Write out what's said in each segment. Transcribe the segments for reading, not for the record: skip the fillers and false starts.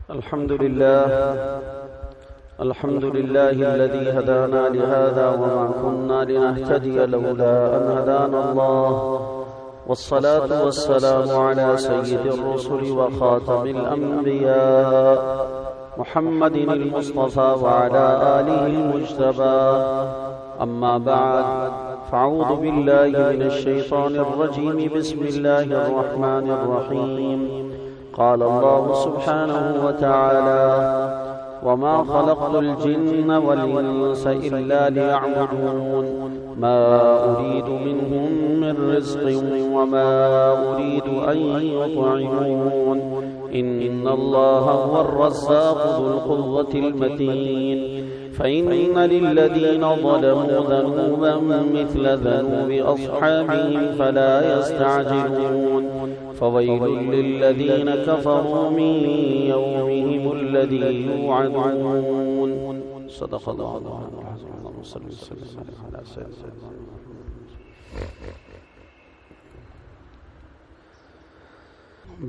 الحمد لله الذي هدانا لهذا وما كنا لنهتدي لولا أن هدانا الله والصلاة والسلام على سيد الرسل وخاتم الأنبياء محمد المصطفى وعلى آله المجتبى أما بعد فأعوذ بالله من الشيطان الرجيم بسم الله الرحمن الرحيم قال الله سبحانه وتعالى وما خلقت الجن والإنس إلا ليعبدون ما أريد منهم من رزق وما أريد أن يطعمون إن الله هو الرزاق ذو القوة المتين فإن للذين ظلموا ذنوبا مثل ذنوب أصحابهم فلا يستعجلون فويل للذين كفروا من يومهم الذي يوعدون صدق الله اللهم صل وسلم على سيدنا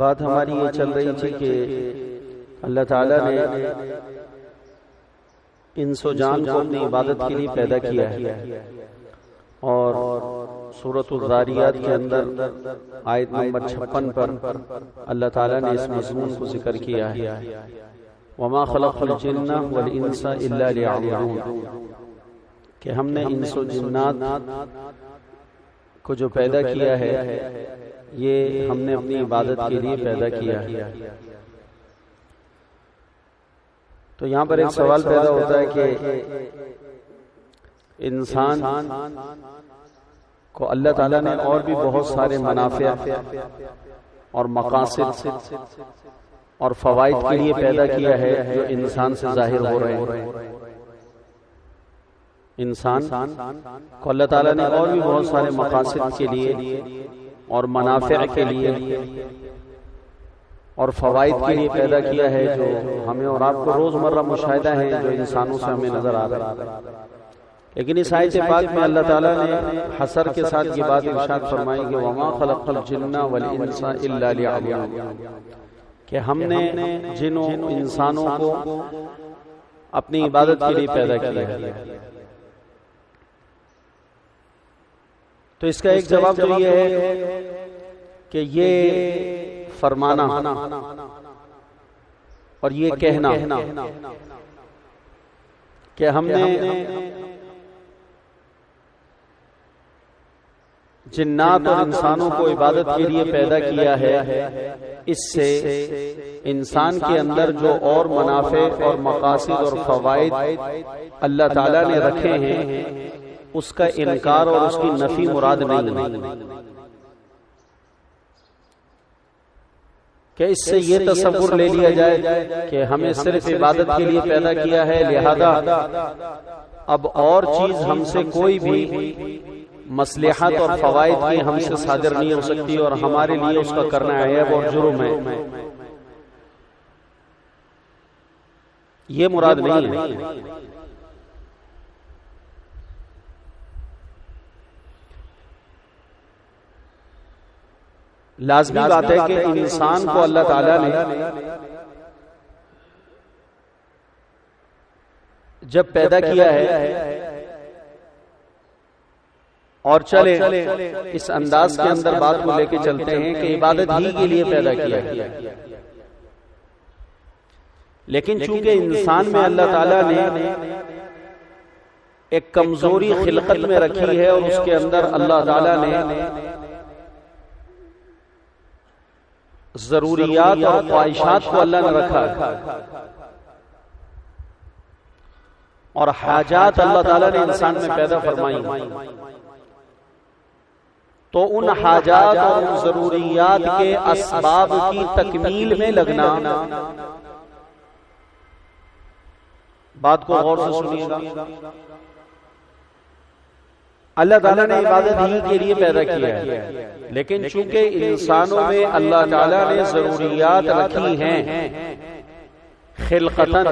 بات ہماری یہ چل رہی تھی کہ اللہ تعالیٰ نے انس و جان کو اپنی عبادت کے لیے پیدا کیا ہے اور سورۃ الذاریات کے اندر آیت نمبر 56 پر اللہ تعالیٰ نے اس مضمون کو ذکر کیا ہے وما خلقت الجن والانس الا ليعبدون کہ ہم نے انس و جنات کو جو پیدا کیا ہے یہ ہم نے اپنی عبادت کے لیے پیدا کیا ہے۔ تو یہاں پر ایک سوال پیدا ہوتا ہے کہ انسان کو اللہ تعالیٰ نے اور بھی بہت سارے منافع اور مقاصد اور فوائد کے لیے پیدا کیا ہے جو انسان سے ظاہر ہو رہے ہیں۔ انسان کو اللہ تعالیٰ نے اور بھی بہت سارے مقاصد کے لیے اور منافع کے لیے اور فوائد کے لیے پیدا کیا ہے جو ہمیں اور آپ کو روزمرہ مشاہدہ ہیں جو انسانوں سے ہمیں نظر آ رہا ہے۔ لیکن اس آیت پاک میں اللہ تعالیٰ نے حصر کے ساتھ یہ بات ارشاد فرمائی کہ وما خلقت الجن والانس الا ليعبدون کہ ہم نے جنوں انسانوں کو اپنی عبادت کے لیے پیدا کیا ہے۔ تو اس کا ایک جواب تو یہ ہے کہ یہ فرمانا اور یہ کہنا کہ ہم نے جنات اور انسانوں کو عبادت کے لیے پیدا کیا ہے، اس سے انسان کے اندر جو اور منافع اور مقاصد اور فوائد اللہ تعالیٰ نے رکھے ہیں اس کا انکار اور اس کی نفی مراد نہیں ہے کہ اس سے یہ تصور لے لیا جائے کہ ہمیں صرف عبادت کے لیے پیدا کیا ہے لہذا اب اور چیز ہم سے کوئی بھی مصلحت اور فوائد کی ہم سے صادر نہیں ہو سکتی اور ہمارے لیے اس کا کرنا عیب اور جرم ہے، یہ مراد نہیں ہے۔ لازمی بات ہے کہ انسان کو اللہ تعالیٰ نے جب پیدا کیا ہے اور چلے اس انداز کے اندر بات کو لے کے چلتے ہیں کہ عبادت ہی کے لیے پیدا کیا ہے، لیکن چونکہ انسان میں اللہ تعالیٰ نے ایک کمزوری خلقت میں رکھی ہے اور اس کے اندر اللہ تعالیٰ نے ضروریات اور خواہشات کو اللہ نے رکھا اور حاجات اللہ تعالیٰ نے انسان میں پیدا فرمائی، تو ان حاجات اور ضروریات کے اسباب کی تکمیل میں لگنا، بات کو غور سے سنیے گا، اللہ تعالیٰ نے عبادت ہی کے لیے پیدا کیا ہے، لیکن چونکہ انسانوں میں اللہ تعالیٰ نے ضروریات رکھی ہیں خلقتاً،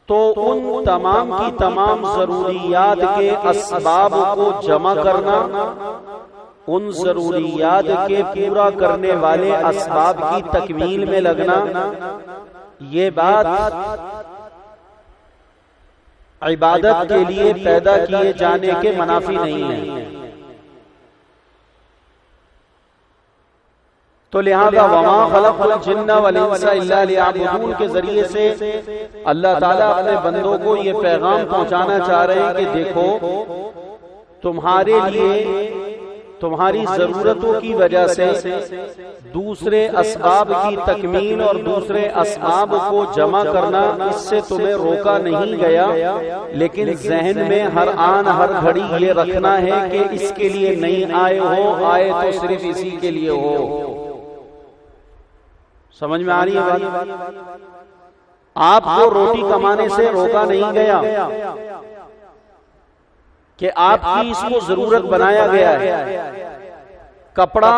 تو ان تمام کی تمام ضروریات کے اسباب کو جمع کرنا ان ضروریات کے پورا کرنے والے اسباب کی تکمیل میں لگنا، یہ بات عبادت کے لیے پیدا کیے جانے کے منافی نہیں ہے۔ تو لہذا وما خلق الجن والانس الا لیعبدون کے ذریعے سے اللہ تعالیٰ اپنے بندوں کو یہ پیغام پہنچانا چاہ رہے ہیں کہ دیکھو، تمہارے لیے تمہاری ضرورتوں کی وجہ سے دوسرے اسباب کی تکمیل اور دوسرے اسباب کو جمع کرنا، اس سے تمہیں روکا نہیں گیا، لیکن ذہن میں ہر آن ہر گھڑی یہ رکھنا ہے کہ اس کے لیے نہیں آئے ہو، آئے تو صرف اسی کے لیے ہو۔ سمجھ میں آ رہی ہے بات؟ آپ کو روٹی کمانے سے روکا نہیں گیا کہ آپ کی اس کو ضرورت بنایا گیا ہے۔ کپڑا،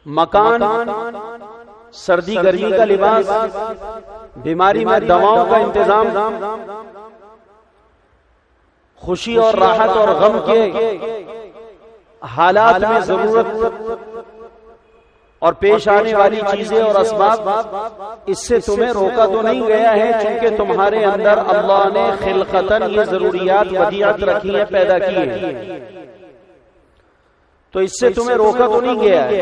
مکان، سردی گرمی کا لباس، بیماری میں دواؤں کا انتظام، خوشی اور راحت اور غم کے حالات میں ضرورت اور پیش آنے والی چیزیں اور اسباب، اس سے تمہیں روکا تو نہیں گیا ہے، چونکہ تمہارے اندر اللہ نے خلقتاً یہ ضروریات ودیعت رکھی ہیں، پیدا کی ہیں، تو اس سے تمہیں روکا تو نہیں گیا ہے،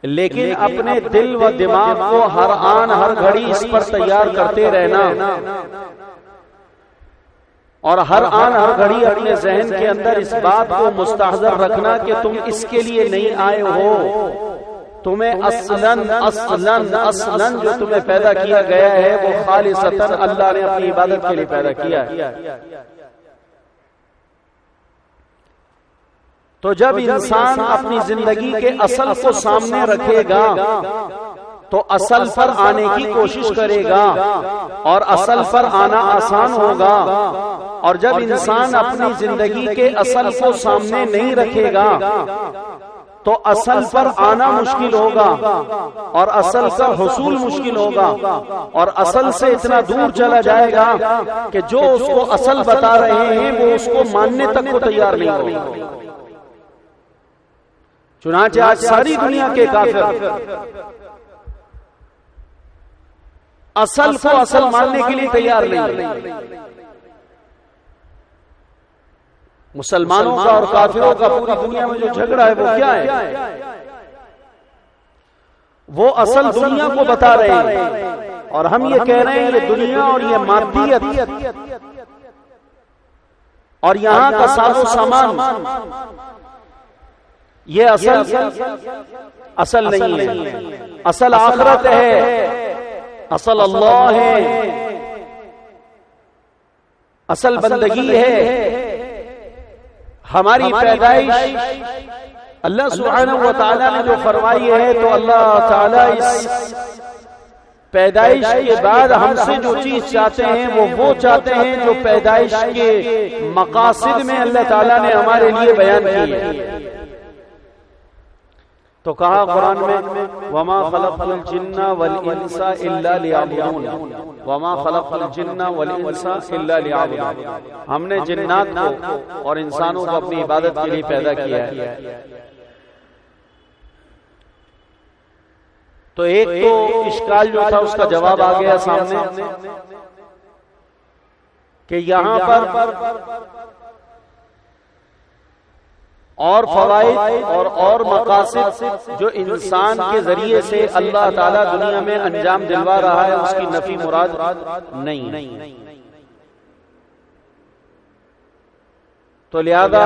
لیکن اپنے دل و دماغ کو ہر آن ہر گھڑی اس پر تیار کرتے رہنا، اور ہر آن ہر گھڑی اپنے ذہن کے اندر اس بات کو مستحضر رکھنا کہ تم اس کے لیے نہیں آئے ہو، تمہیں اصلاً جو تمہیں پیدا کیا گیا ہے وہ خالصتاً اللہ نے اپنی عبادت کے لیے پیدا کیا ہے۔ تو جب انسان اپنی زندگی کے اصل کو سامنے رکھے گا تو اصل پر آنے کی کوشش کرے گا، اور اصل پر آنا آسان ہوگا، اور جب انسان اپنی زندگی کے اصل کو سامنے نہیں رکھے گا تو اصل پر آنا مشکل ہوگا، اور اصل کا حصول مشکل ہوگا، اور اصل سے اتنا دور چلا جائے گا کہ جو اس کو اصل بتا رہے ہیں وہ اس کو ماننے تک کو تیار نہیں ہوگا۔ چنانچہ آج ساری دنیا کے کافر اصل کو اصل ماننے کے لیے تیار نہیں۔ مسلمانوں کا اور کافروں کا پوری دنیا میں جو جھگڑا ہے وہ کیا ہے؟ وہ اصل دنیا کو بتا رہے ہیں، اور ہم یہ کہہ رہے ہیں یہ دنیا اور یہ مادیت اور یہاں کا ساز و سامان یہ اصل نہیں ہے، اصل آخرت ہے، اصل اللہ ہے، اصل بندگی ہے، ہماری پیدائش اللہ سبحانہ و تعالیٰ نے جو فرمائی ہے، تو اللہ تعالیٰ اس پیدائش کے بعد ہم سے جو چیز چاہتے ہیں وہ چاہتے ہیں جو پیدائش کے مقاصد میں اللہ تعالیٰ نے ہمارے لیے بیان کی ہے۔ تو کہا قرآن میں وما خلقت الجن والانس الا لیعبدون، وما خلقت الجن والانس الا لیعبدون، ہم نے جنات کو اور انسانوں کو اپنی عبادت کے لیے پیدا کیا ہے۔ تو ایک تو اشکال جو تھا اس کا جواب آ گیا سامنے کہ یہاں پر اور فوائد اور مقاصد جو انسان کے ذریعے سے اللہ تعالیٰ دنیا میں انجام دلوا رہا ہے اس کی نفی مراد نہیں۔ تو لہذا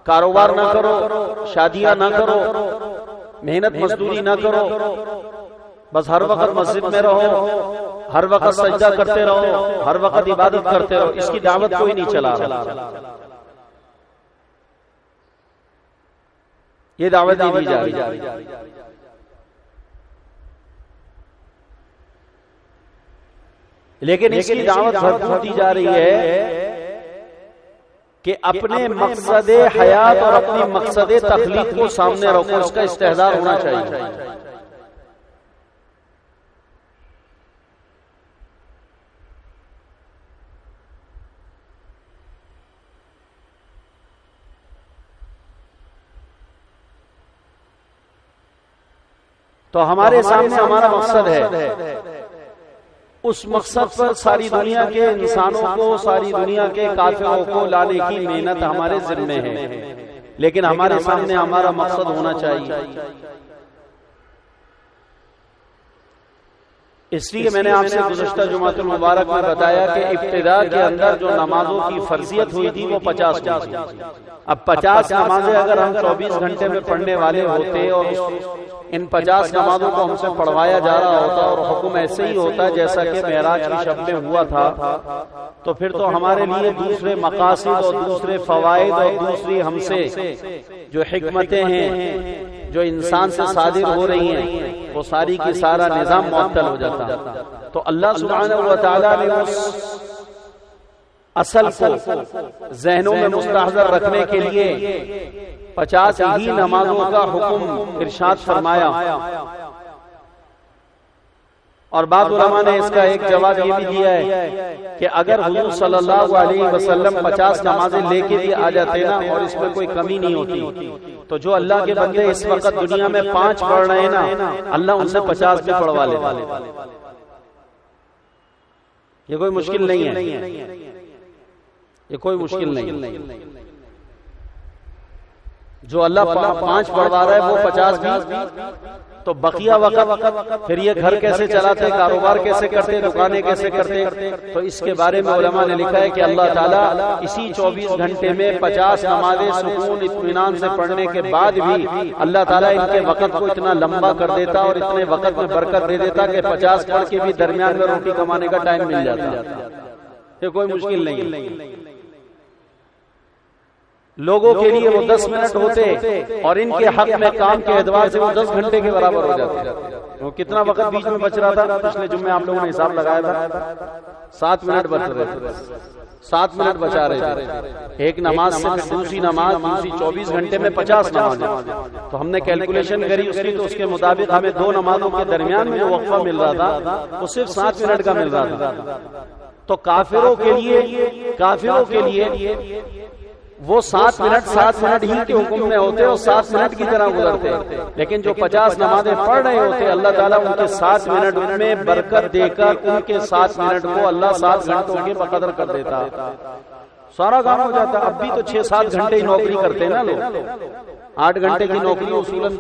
کاروبار نہ کرو، شادیاں نہ کرو، محنت مزدوری نہ کرو، بس ہر وقت مسجد میں رہو، ہر وقت سجدہ کرتے رہو، ہر وقت عبادت کرتے رہو، اس کی دعوت کوئی نہیں چلا رہا، یہ دعوت نہیں دی جا رہی۔ لیکن اس کی دعوت بھرپور دی جا رہی ہے کہ اپنے مقصد حیات اور اپنی مقصد تخلیق کو سامنے رکھو، اس کا استحضار ہونا چاہیے۔ تو ہمارے سامنے ہمارا مقصد ہے، اس مقصد پر ساری دنیا کے انسانوں کو، ساری دنیا کے کافروں کو لانے کی محنت ہمارے ذمے ہے، لیکن ہمارے سامنے ہمارا مقصد ہونا چاہیے۔ اس لیے میں نے آپ سے گزشتہ جمعۃ المبارک میں بتایا کہ ابتدا کے اندر جو نمازوں کی فرضیت ہوئی تھی وہ 50 تھی۔ اب 50 نمازیں اگر ہم 24 گھنٹے میں پڑھنے والے ہوتے اور ان 50 نمازوں کو ہم سے پڑھوایا جا رہا ہوتا اور حکم ایسے ہی ہوتا جیسا کہ معراج کی شب میں ہوا تھا، تو پھر تو ہمارے لیے دوسرے مقاصد اور دوسرے فوائد اور دوسری ہم سے جو حکمتیں ہیں جو انسان سے صادر ہو رہی ہیں وہ ساری کی سارا نظام معطل ہو جاتا۔ تو اللہ سبحانہ و تعالیٰ نے اس اصل کو ذہنوں میں مستحضر رکھنے کے لیے 50 ہی نمازوں کا حکم ارشاد فرمایا، اور بعض علماء نے اس کا ایک جواب یہ بھی دیا ہے کہ اگر حضور صلی اللہ علیہ وسلم 50 نمازیں لے کے بھی آ جاتے نا اور اس میں کوئی کمی نہیں ہوتی، تو جو اللہ کے بندے اس وقت دنیا میں 5 پڑھ رہے ہیں نا، اللہ ان سے 50 بھی پڑھوا لیتا۔ یہ کوئی مشکل نہیں ہے، یہ کوئی مشکل نہیں۔ جو اللہ 5 پڑھوا رہا ہے وہ 50 بھی، تو بقیہ وقت پھر یہ گھر کیسے چلاتے، کاروبار کیسے کرتے، دکانیں کیسے کرتے؟ تو اس کے بارے میں علماء نے لکھا ہے کہ اللہ تعالیٰ اسی 24 گھنٹے میں 50 نمازیں سکون اطمینان سے پڑھنے کے بعد بھی اللہ تعالیٰ ان کے وقت کو اتنا لمبا کر دیتا اور اتنے وقت میں برکت دے دیتا کہ 50 پڑھ کے بھی درمیان میں روٹی کمانے کا ٹائم مل جاتا۔ یہ کوئی مشکل نہیں ہے۔ لوگوں کے لیے وہ 10 منٹ ہوتے اور ان کے حق میں کام کے اعتبار سے وہ 10 گھنٹے کے برابر ہو جاتے۔ وہ کتنا وقت بیچ میں بچ رہا تھا؟ پچھلے جمعے آپ لوگوں نے حساب لگایا تھا، 7 منٹ بچ رہے تھے، 7 منٹ بچا رہے تھے ایک نماز سے، پھر دوسری نماز، دوسری 24 گھنٹے میں 50 نمازیں۔ تو ہم نے کیلکولیشن کری اس کی، تو اس کے مطابق ہمیں 2 نمازوں کے درمیان میں جو وقفہ مل رہا تھا وہ صرف 7 منٹ کا مل رہا تھا۔ تو کافروں کے لیے وہ 7 منٹ ہی کے حکم میں ہوتے اور 7 منٹ کی طرح گزرتے، لیکن جو 50 نمازیں پڑھ رہے ہوتے اللہ تعالیٰ ان کے 7 منٹ میں برکت دے کر ان کے 7 منٹ کو اللہ 7 گھنٹوں کے بقدر کر دیتا، سارا کام ہو جاتا۔ اب بھی تو 6-7 گھنٹے ہی نوکری کرتے ہیں نا لوگ، 8 گھنٹے کی نوکری اصولاً۔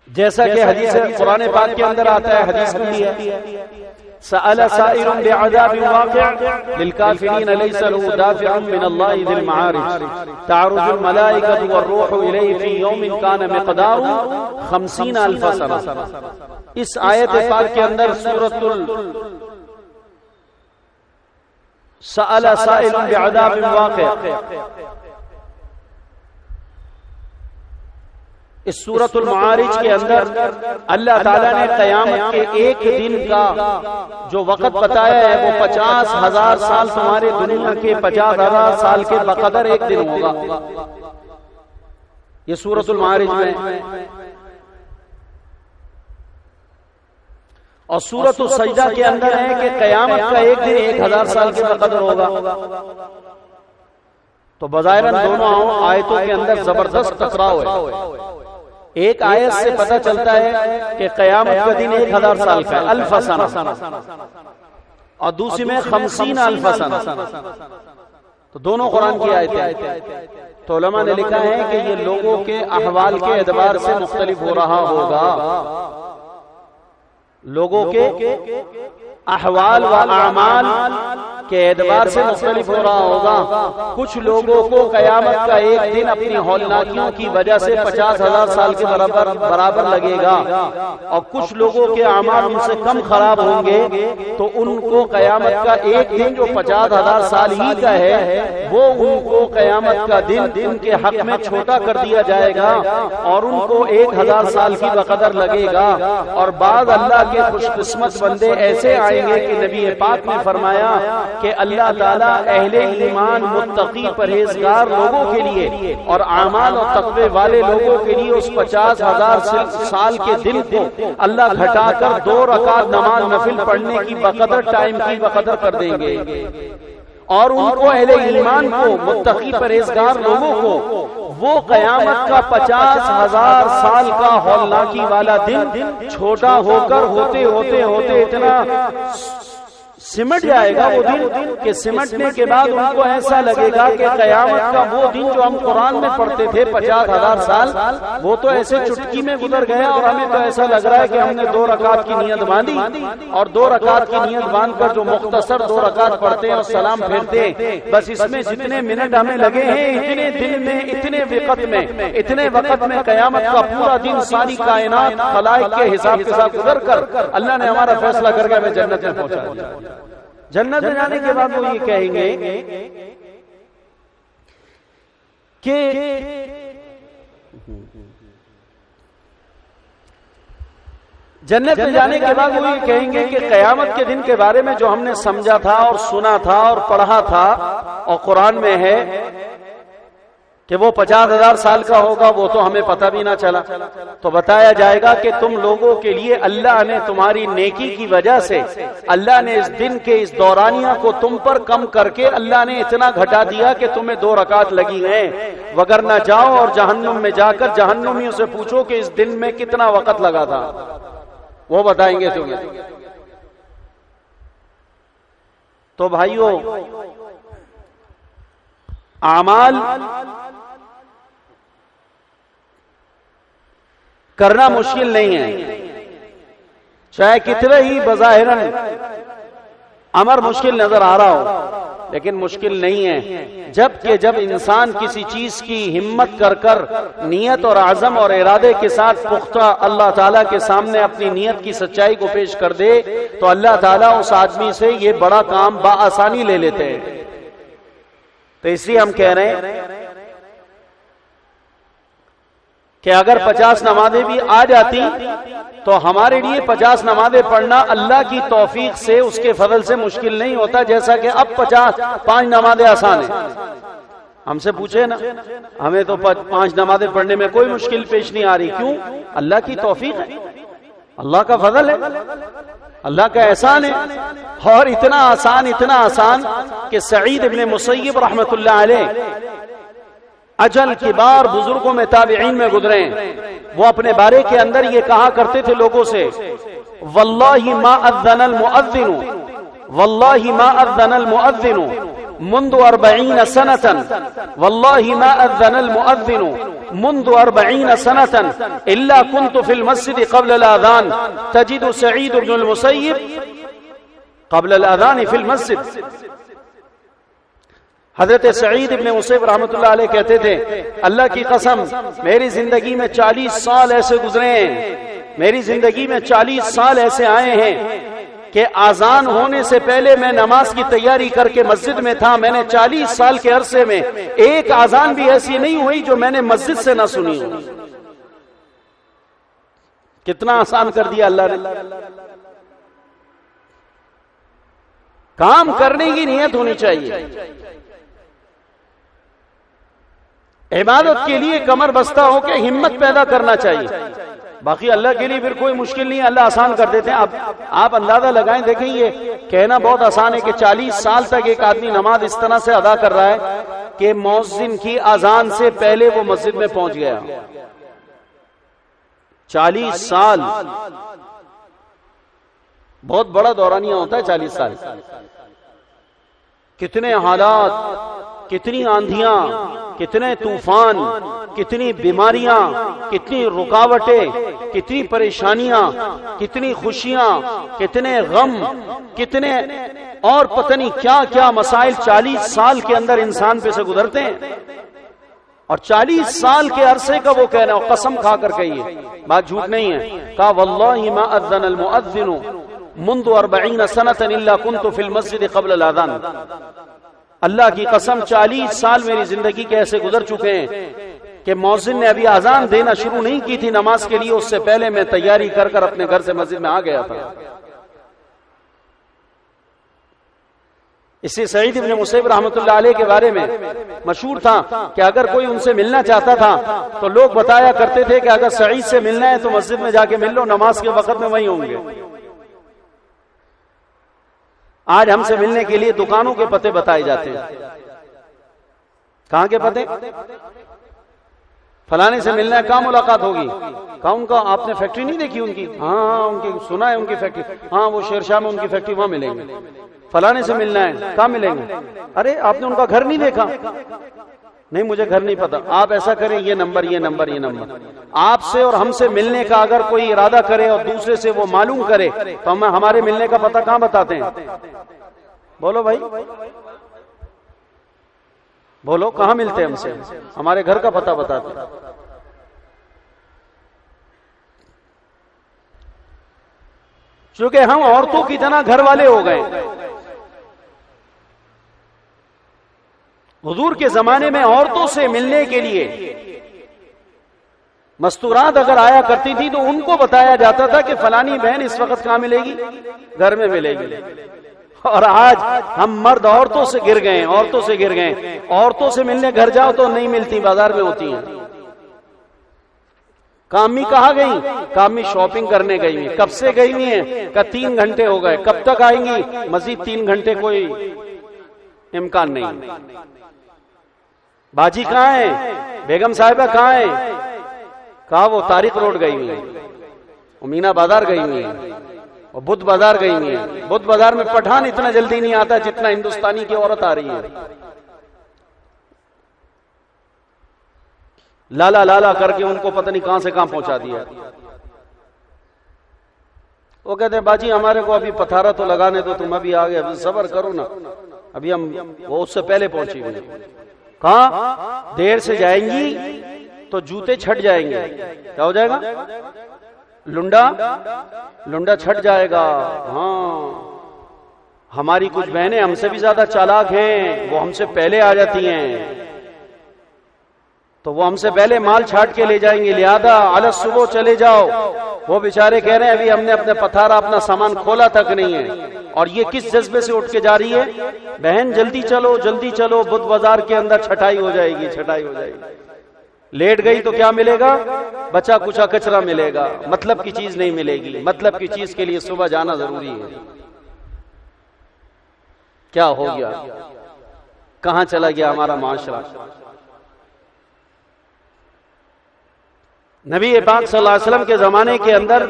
جیسا کہ حدیث قرآن پاک کے اندر آتا ہے، حدیث بھی ہے، سأل سائر بعذاب واقع للكافرين ليس له دافع من الله ذي المعارج تعرج الملائكة والروح إليه في يوم كان مقداره 50,000 سنة۔ اس آیت پاک کے اندر سورۃ سأل سائر بعذاب واقع، اس سورۃ المعارج کے اندر اللہ تعالیٰ نے قیامت کے ایک دن کا جو وقت بتایا ہے وہ 50,000 سال، تمہارے دنیا کے 50,000 سال کے بقدر ایک دن ہوگا۔ یہ سورۃ المعارج میں، اور سورۃ السجدہ کے اندر ہے کہ قیامت کا ایک دن 1,000 سال کے بقدر ہوگا۔ تو بظاہراً دونوں آیتوں کے اندر زبردست ٹکراؤ ہے۔ ایک آیت سے پتہ چلتا ہے کہ قیامت کا دن 1,000 سال کا ہے، 1000 سنہ، اور دوسری میں 50,000 سنہ، تو دونوں قرآن کی آیتیں۔ تو علماء نے لکھا ہے کہ یہ لوگوں کے احوال کے اعتبار سے مختلف ہو رہا ہوگا، لوگوں کے احوال و اعمال کے اعتبار سے مختلف ہو رہا ہوگا۔ کچھ لوگوں کو قیامت کا ایک دن اپنی ہولناکیوں کی وجہ سے 50,000 سال کے برابر لگے گا، اور کچھ لوگوں کے اعمال ان سے کم خراب ہوں گے تو ان کو قیامت کا ایک دن جو 50,000 سال ہی کا ہے وہ ان کو قیامت کا دن ان کے حق میں چھوٹا کر دیا جائے گا اور ان کو 1,000 سال کی بقدر لگے گا۔ اور بعض اللہ کے خوش قسمت بندے ایسے آئیں گے کہ نبی پاک نے فرمایا کہ اللہ تعالیٰ اہل ایمان متقی پرہیزگار لوگوں کے لیے اور اعمال اور تقوی والے لوگوں کے لیے اس 50,000 سال کے دن کو اللہ گھٹا کر 2 رکعت نماز نفل پڑھنے کی بقدر ٹائم کی بقدر کر دیں گے، اور ان کو اہل ایمان کو، متقی پرہیزگار لوگوں کو وہ قیامت کا 50,000 سال کا ہولناکی والا دن چھوٹا ہو کر ہوتے ہوتے ہوتے اتنا سمٹ جائے گا وہ دن کہ سمٹنے کے بعد ان کو ایسا لگے گا کہ قیامت کا وہ دن جو ہم قرآن میں پڑھتے تھے 50,000 سال، وہ تو ایسے چٹکی میں گزر گیا اور ہمیں تو ایسا لگ رہا ہے کہ ہم نے 2 رکعت کی نیت باندھی اور 2 رکعت کی نیت باندھ کر جو مختصر 2 رکعت پڑھتے ہیں اور سلام پھیرتے ہیں، بس اس میں جتنے منٹ ہمیں لگے ہیں اتنے دن میں، اتنے وقت میں قیامت کا پورا دن ساری کائنات خلائق کے حساب کے ساتھ گزر کر اللہ نے ہمارا فیصلہ کر کے ہمیں جنت میں پہنچا دیا۔ جنت میں جانے کے بعد وہ یہ کہیں گے کہ جنت میں جانے کے بعد وہ یہ کہیں گے کہ قیامت کے دن کے بارے میں جو ہم نے سمجھا تھا اور سنا تھا اور پڑھا تھا اور قرآن میں ہے کہ وہ 50,000 سال کا ہوگا، وہ تو ہمیں پتہ بھی نہ چلا، تو بتایا جائے گا کہ تم لوگوں کے لیے اللہ نے تمہاری نیکی کی وجہ سے اللہ نے اس دن کے اس دورانیہ کو تم پر کم کر کے اللہ نے اتنا گھٹا دیا کہ تمہیں 2 رکعت لگی ہیں، وگرنہ جاؤ اور جہنم میں جا کر جہنمیوں سے پوچھو کہ اس دن میں کتنا وقت لگا تھا، وہ بتائیں گے تمہیں۔ تو بھائیوں، اعمال کرنا مشکل نہیں ہے، چاہے کتنے ہی بظاہراً امر مشکل نظر آ رہا ہو، لیکن مشکل نہیں ہے جب انسان کسی چیز کی ہمت کر نیت اور عزم اور ارادے کے ساتھ پختہ اللہ تعالیٰ کے سامنے اپنی نیت کی سچائی کو پیش کر دے تو اللہ تعالیٰ اس آدمی سے یہ بڑا کام بآسانی لے لیتے ہیں۔ تو اس لیے ہم کہہ رہے ہیں کہ اگر 50 نمازیں بھی آ جاتی تو ہمارے لیے 50 نمازیں پڑھنا اللہ کی توفیق سے، اس کے فضل سے مشکل نہیں ہوتا، جیسا کہ اب 5 نمازیں آسان ہیں۔ ہم سے پوچھے نا، ہمیں تو 5 نمازیں پڑھنے میں کوئی مشکل پیش نہیں آ رہی، کیوں؟ اللہ کی توفیق ہے، اللہ کا فضل ہے، اللہ کا احسان ہے، اور اتنا آسان کہ سعید ابن مسیب رحمت اللہ علیہ اجل کبار بزرگوں میں تابعین میں گزرے ہیں، وہ اپنے بارے کے اندر یہ کہا کرتے تھے لوگوں سے، واللہ ما اذن المؤذن منذ 40 سنة والله ما اذن المؤذن منذ 40 سنة الا كنت في المسجد قبل الاذان تجد سعيد بن المسيب قبل الاذان في المسجد۔ حضرت سعید ابن مسیب رحمۃ اللہ علیہ کہتے تھے، اللہ کی قسم میری زندگی میں 40 سال ایسے گزرے ہیں، میری زندگی میں 40 سال ایسے آئے ہیں کہ آذان ہونے سے پہلے میں نماز کی تیاری کر کے مسجد میں تھا، میں نے 40 سال کے عرصے میں ایک آذان بھی ایسی نہیں ہوئی جو میں نے مسجد سے نہ سنی ہو۔ کتنا آسان کر دیا اللہ نے۔ کام کرنے کی نیت ہونی چاہیے، عبادت کے لیے کمر بستہ ہو کے ہمت پیدا کرنا چاہیے، باقی اللہ کے لیے پھر کوئی مشکل نہیں ہے، اللہ آسان کر دیتے ہیں۔ آپ اندازہ لگائیں، دیکھیں یہ کہنا بہت آسان ہے کہ 40 سال تک ایک آدمی نماز اس طرح سے ادا کر رہا ہے کہ مؤذن کی اذان سے پہلے وہ مسجد میں پہنچ گیا۔ 40 سال بہت بڑا دورانیہ ہوتا ہے، 40 سال کتنے حالات، کتنی آندھیاں، کتنے طوفان، کتنی بیماریاں، کتنی رکاوٹیں، کتنی پریشانیاں، کتنی خوشیاں، کتنے غم، کتنے اور پتہ نہیں کیا کیا مسائل 40 سال کے اندر انسان پہ سے گزرتے ہیں، اور 40 سال کے عرصے کا وہ کہنا، قسم کھا کر کہیے، بات جھوٹ نہیں ہے، کہا واللہ ما اذن المؤذن منذ 40 سنة الا كنت في المسجد قبل الاذان۔ اللہ کی قسم 40 سال میری زندگی کے ایسے گزر چکے ہیں کہ مؤذن نے ابھی اذان دینا شروع نہیں کی تھی نماز کے لیے، اس سے پہلے میں تیاری کر اپنے گھر سے مسجد میں آ گیا تھا۔ اس سے سعید ابن مسیب رحمۃ اللہ علیہ کے بارے میں مشہور تھا کہ اگر کوئی ان سے ملنا چاہتا تھا تو لوگ بتایا کرتے تھے کہ اگر سعید سے ملنا ہے تو مسجد میں جا کے مل لو، نماز کے وقت میں وہیں ہوں گے۔ آج ہم سے ملنے کے لیے دکانوں کے پتے بتائے جاتے ہیں. کہاں کے پتے؟ فلانے سے ملنا ہے, کہاں ملاقات ہوگی؟ کہاں ان کا آپ نے فیکٹری نہیں دیکھی ان کی؟ ہاں ان کی سنا ہے ان کی فیکٹری, ہاں وہ شیر شاہ میں ان کی فیکٹری, وہاں ملیں گے. فلانے سے ملنا ہے, کہاں ملیں گے؟ ارے آپ نے ان کا گھر نہیں دیکھا؟ نہیں مجھے گھر نہیں پتا. آپ ایسا کریں, یہ نمبر یہ نمبر یہ نمبر, آپ سے اور ہم سے ملنے کا اگر کوئی ارادہ کرے اور دوسرے سے وہ معلوم کرے تو ہم ہمارے ملنے کا پتہ کہاں بتاتے ہیں؟ بولو بھائی, بولو کہاں ملتے ہیں ہم سے؟ ہمارے گھر کا پتہ بتاتے ہیں. چونکہ ہم عورتوں کی طرح گھر والے ہو گئے. حضور کے زمانے میں عورتوں سے ملنے کے لیے مستورات اگر آیا کرتی تھی تو ان کو بتایا جاتا تھا کہ فلانی بہن اس وقت کہاں ملے گی؟ گھر میں ملے گی. اور آج ہم مرد عورتوں سے گر گئے, عورتوں سے گر گئے. عورتوں سے ملنے گھر جاؤ تو نہیں ملتی, بازار میں ہوتی ہیں. کامی کہاں گئی؟ کامی شاپنگ کرنے گئی ہوئی. کب سے گئی ہوئی ہیں؟ کہ 3 گھنٹے ہو گئے. کب تک آئیں گی؟ مزید 3 گھنٹے کوئی امکان نہیں. باجی کہاں ہے؟ بیگم صاحبہ کہاں ہے؟ کہا وہ تاریخ روڈ گئی ہوئی ہے, مینا بازار گئی ہوئی ہے, اور بدھ بازار گئی ہوئی ہے. بدھ بازار میں پٹھان اتنا جلدی نہیں آتا جتنا ہندوستانی کی عورت آ رہی ہے. لالا لالا کر کے ان کو پتہ نہیں کہاں سے کہاں پہنچا دیا. وہ کہتے ہیں باجی ہمارے کو ابھی پتھارا تو لگانے دو, تم ابھی آگے, ابھی صبر کرو نا, ابھی ہم وہ اس سے پہلے پہنچی ہوئی. کہاں؟ دیر سے جائیں گی تو جوتے چھٹ جائیں گے. کیا ہو جائے گا؟ لنڈا چھٹ جائے گا. ہاں ہماری کچھ بہنیں ہم سے بھی زیادہ چالاک ہیں, وہ ہم سے پہلے آ جاتی ہیں تو وہ ہم سے پہلے مال چھاٹ کے لے جائیں گے. لہذا علی صبح چلے جاؤ. وہ بیچارے کہہ رہے ہیں ابھی ہم نے اپنے پتھارا اپنا سامان کھولا تک نہیں ہے, اور یہ کس جذبے سے اٹھ کے جا رہی ہے؟ بہن جلدی چلو جلدی چلو, بدھ بازار کے اندر چھٹائی ہو جائے گی, چھٹائی ہو جائے گی. لیٹ گئی تو کیا ملے گا؟ بچا کچا کچرا ملے گا, مطلب کی چیز نہیں ملے گی. مطلب کی چیز کے لیے صبح جانا ضروری ہے. کیا ہو گیا؟ کہاں چلا گیا ہمارا معاشرہ؟ نبی پاک صلی اللہ علیہ وسلم کے زمانے کے اندر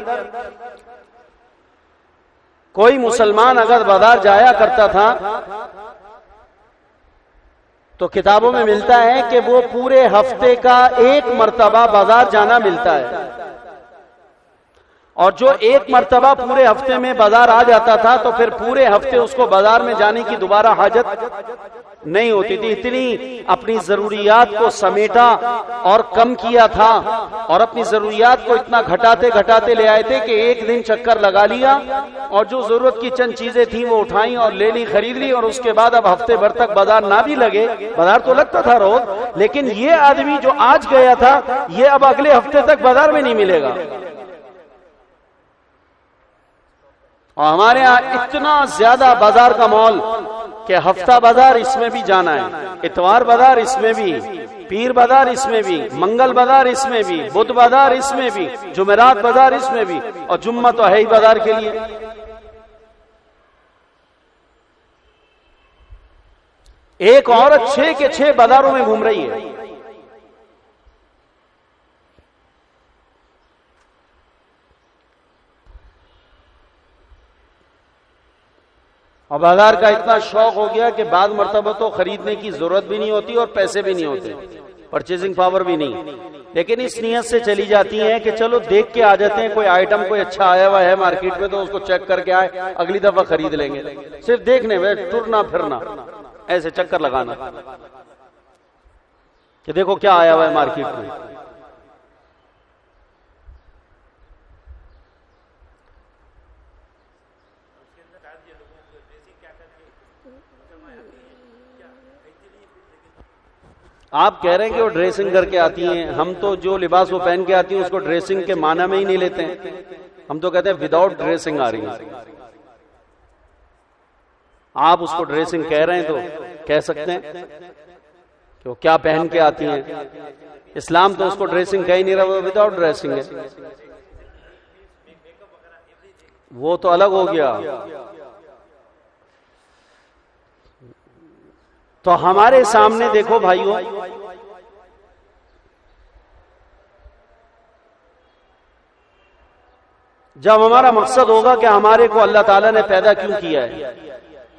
کوئی مسلمان اگر بازار جایا کرتا تھا تو کتابوں میں ملتا ہے کہ وہ پورے ہفتے کا 1 مرتبہ بازار جانا ملتا ہے. اور جو 1 مرتبہ پورے ہفتے میں بازار آ جاتا تھا تو پھر پورے ہفتے اس کو بازار میں جانے کی دوبارہ حاجت نہیں ہوتی تھی. اتنی اپنی ضروریات کو سمیٹا اور کم کیا تھا, اور اپنی ضروریات کو اتنا گھٹاتے گھٹاتے لے آئے تھے کہ ایک دن چکر لگا لیا اور جو ضرورت کی چند چیزیں تھیں وہ اٹھائیں اور لے لی, خرید لی, اور اس کے بعد اب ہفتے بھر تک بازار نہ بھی لگے. بازار تو لگتا تھا روز, لیکن یہ آدمی جو آج گیا تھا یہ اب اگلے ہفتے تک بازار میں نہیں ملے گا. اور ہمارے ہاں اتنا زیادہ بازار کا مال کہ ہفتہ بازار اس میں بھی جانا ہے, اتوار بازار اس میں بھی, پیر بازار اس میں بھی, منگل بازار اس میں بھی, بدھ بازار اس میں بھی, جمعرات بازار اس میں بھی, اور جمعہ تو ہے ہی بازار کے لیے. ایک عورت 6 کے 6 بازاروں میں گھوم رہی ہے. اور بازار کا اتنا شوق ہو گیا کہ بعض مرتبہ تو خریدنے کی ضرورت بھی نہیں ہوتی اور پیسے بھی نہیں ہوتے, پرچیزنگ پاور بھی نہیں, لیکن اس نیت سے چلی جاتی ہیں کہ چلو دیکھ کے آ جاتے ہیں, کوئی آئٹم کوئی اچھا آیا ہوا ہے مارکیٹ میں تو اس کو چیک کر کے آئے, اگلی دفعہ خرید لیں گے. صرف دیکھنے میں, ٹرنا پھرنا, ایسے چکر لگانا کہ دیکھو کیا آیا ہوا ہے مارکیٹ میں. آپ کہہ رہے ہیں کہ وہ ڈریسنگ کر کے آتی ہیں, ہم تو جو لباس وہ پہن کے آتی ہیں اس کو ڈریسنگ کے معنی میں ہی نہیں لیتے ہیں. ہم تو کہتے ہیں وداؤٹ ڈریسنگ آ رہی ہیں. آپ اس کو ڈریسنگ کہہ رہے ہیں تو کہہ سکتے ہیں کہ وہ کیا پہن کے آتی ہیں. اسلام تو اس کو ڈریسنگ کہہ ہی نہیں رہا, وہ وداؤٹ ڈریسنگ ہے. وہ تو الگ ہو گیا. تو ہمارے سامنے دیکھو بھائیوں، جب ہمارا مقصد ہوگا کہ ہمارے کو اللہ تعالیٰ نے پیدا کیوں کیا ہے،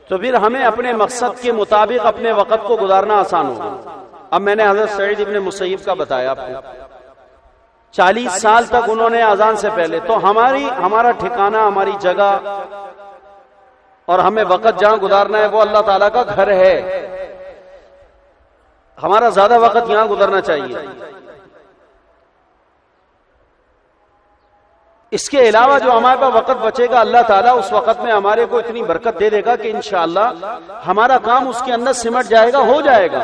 تو پھر ہمیں اپنے مقصد کے مطابق اپنے وقت کو گزارنا آسان ہوگا۔ اب میں نے حضرت سعید ابن مسیب کا بتایا آپ کو، 40 سال تک انہوں نے اذان سے پہلے، تو ہمارا ٹھکانہ، ہماری جگہ اور ہمیں وقت جہاں گزارنا ہے وہ اللہ تعالیٰ کا گھر ہے، ہمارا زیادہ وقت یہاں گزرنا چاہیے۔ اس کے علاوہ جو ہمارے پاس وقت بچے گا، اللہ تعالیٰ اس وقت میں ہمارے کو اتنی برکت دے دے گا کہ انشاءاللہ ہمارا کام اس کے اندر سمٹ جائے گا، ہو جائے گا۔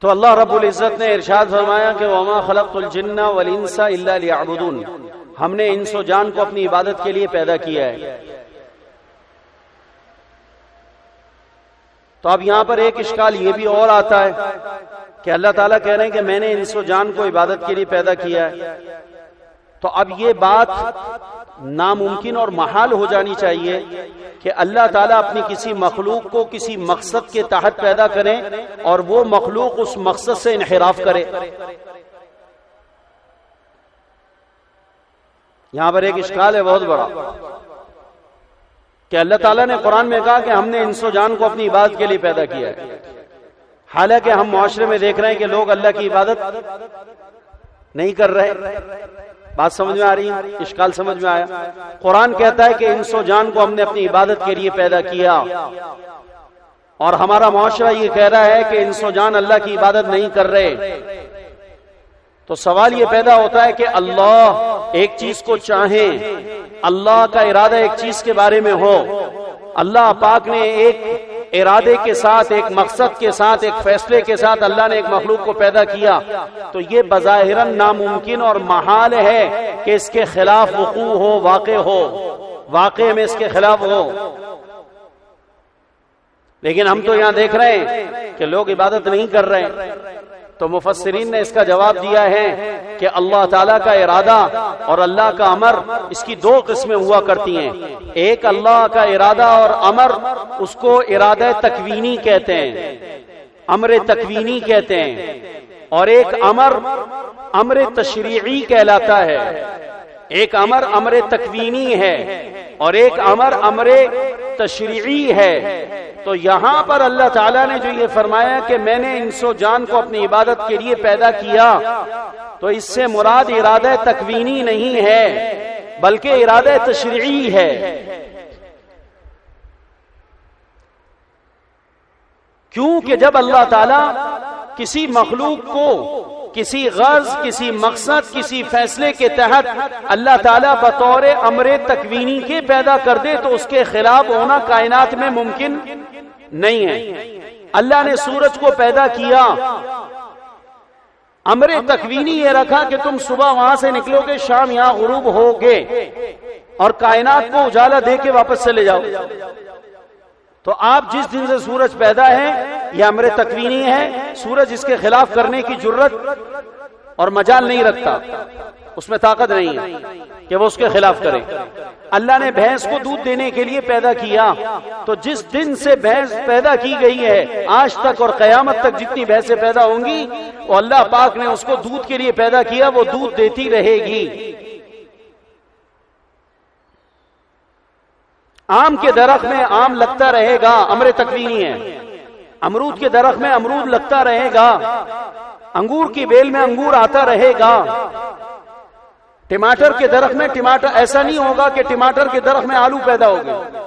تو اللہ رب العزت نے ارشاد فرمایا کہ وَمَا خَلَقْتُ الْجِنَّ وَالْإِنسَ إِلَّا لِيَعْبُدُونِ، ہم نے انس و جان کو اپنی عبادت کے لیے پیدا کیا ہے۔ تو اب یہاں پر ایک اشکال یہ بھی اور آتا ہے کہ اللہ تعالیٰ کہہ رہے ہیں کہ میں نے انس و جان کو عبادت کے لیے پیدا کیا ہے، تو اب یہ بات ناممکن اور محال ہو جانی چاہیے کہ اللہ تعالیٰ اپنی کسی مخلوق کو کسی مقصد کے تحت پیدا کریں اور وہ مخلوق اس مقصد سے انحراف کرے۔ یہاں پر ایک اشکال ہے بہت بڑا کہ اللہ تعالیٰ نے قرآن میں کہا کہ ہم نے انس و جان کو اپنی عبادت کے لیے پیدا کیا ہے، حالانکہ ہم معاشرے میں دیکھ رہے ہیں کہ لوگ اللہ کی عبادت نہیں کر رہے۔ بات سمجھ میں آ رہی ہے؟ اشکال سمجھ میں آیا؟ قرآن کہتا ہے کہ انس و جان کو ہم نے اپنی عبادت کے لیے پیدا کیا، اور ہمارا معاشرہ یہ کہہ رہا ہے کہ انس و جان اللہ کی عبادت نہیں کر رہے۔ تو سوال یہ پیدا ہوتا ہے کہ اللہ ایک چیز کو چاہیں، اللہ کا ارادہ ایک چیز کے بارے میں ہو، اللہ پاک نے ایک ارادے کے ساتھ، ایک مقصد کے ساتھ، ایک فیصلے کے ساتھ اللہ نے ایک مخلوق کو پیدا کیا، تو یہ بظاہراً ناممکن اور محال ہے کہ اس کے خلاف وقوع ہو، واقع میں اس کے خلاف ہو۔ لیکن ہم تو یہاں دیکھ رہے ہیں کہ لوگ عبادت نہیں کر رہے۔ تو مفسرین نے اس کا جواب دیا ہے کہ اللہ تعالیٰ کا ارادہ اور اللہ کا امر، اس کی دو قسمیں ہوا کرتی ہیں۔ ایک اللہ کا ارادہ اور امر، اس کو ارادہ تکوینی کہتے ہیں، امر تکوینی کہتے ہیں، اور ایک امر تشریعی کہلاتا ہے۔ ایک امر تکوینی ہے اور ایک امر تشریعی ہے۔ تو یہاں پر اللہ تعالیٰ نے جو یہ فرمایا کہ میں نے انس و جان کو اپنی عبادت کے لیے پیدا کیا، تو اس سے مراد ارادہ تکوینی نہیں ہے بلکہ ارادہ تشریعی ہے۔ کیونکہ جب اللہ تعالیٰ کسی مخلوق کو کسی غرض، کسی مقصد، کسی فیصلے کے تحت اللہ تعالیٰ بطور امر تکوینی کے پیدا کر دے تو اس کے خلاف ہونا کائنات میں ممکن نہیں ہے۔ اللہ نے سورج کو پیدا کیا، امر تکوینی یہ رکھا کہ تم صبح وہاں سے نکلو گے، شام یہاں غروب ہوگے، اور کائنات کو اجالا دے کے واپس چلے جاؤ۔ تو آپ جس دن سے سورج پیدا ہے یہ امر تکوینی ہے، سورج اس کے خلاف کرنے کی جرت اور مجال نہیں رکھتا، اس میں طاقت نہیں ہے کہ وہ اس کے خلاف کرے۔ اللہ نے بھینس کو دودھ دینے کے لیے پیدا کیا، تو جس دن سے بھینس پیدا کی گئی ہے آج تک اور قیامت تک جتنی بھینسیں پیدا ہوں گی، وہ اللہ پاک نے اس کو دودھ کے لیے پیدا کیا، وہ دودھ دیتی رہے گی۔ آم کے درخت میں آم لگتا رہے گا، امر تکوینی ہے۔ امرود کے درخت میں امرود لگتا رہے گا، انگور کی بیل میں انگور آتا رہے گا۔ ٹماٹر کے درخت میں ٹماٹر، ایسا نہیں ہوگا کہ ٹماٹر کے درخت میں آلو پیدا ہو گئے۔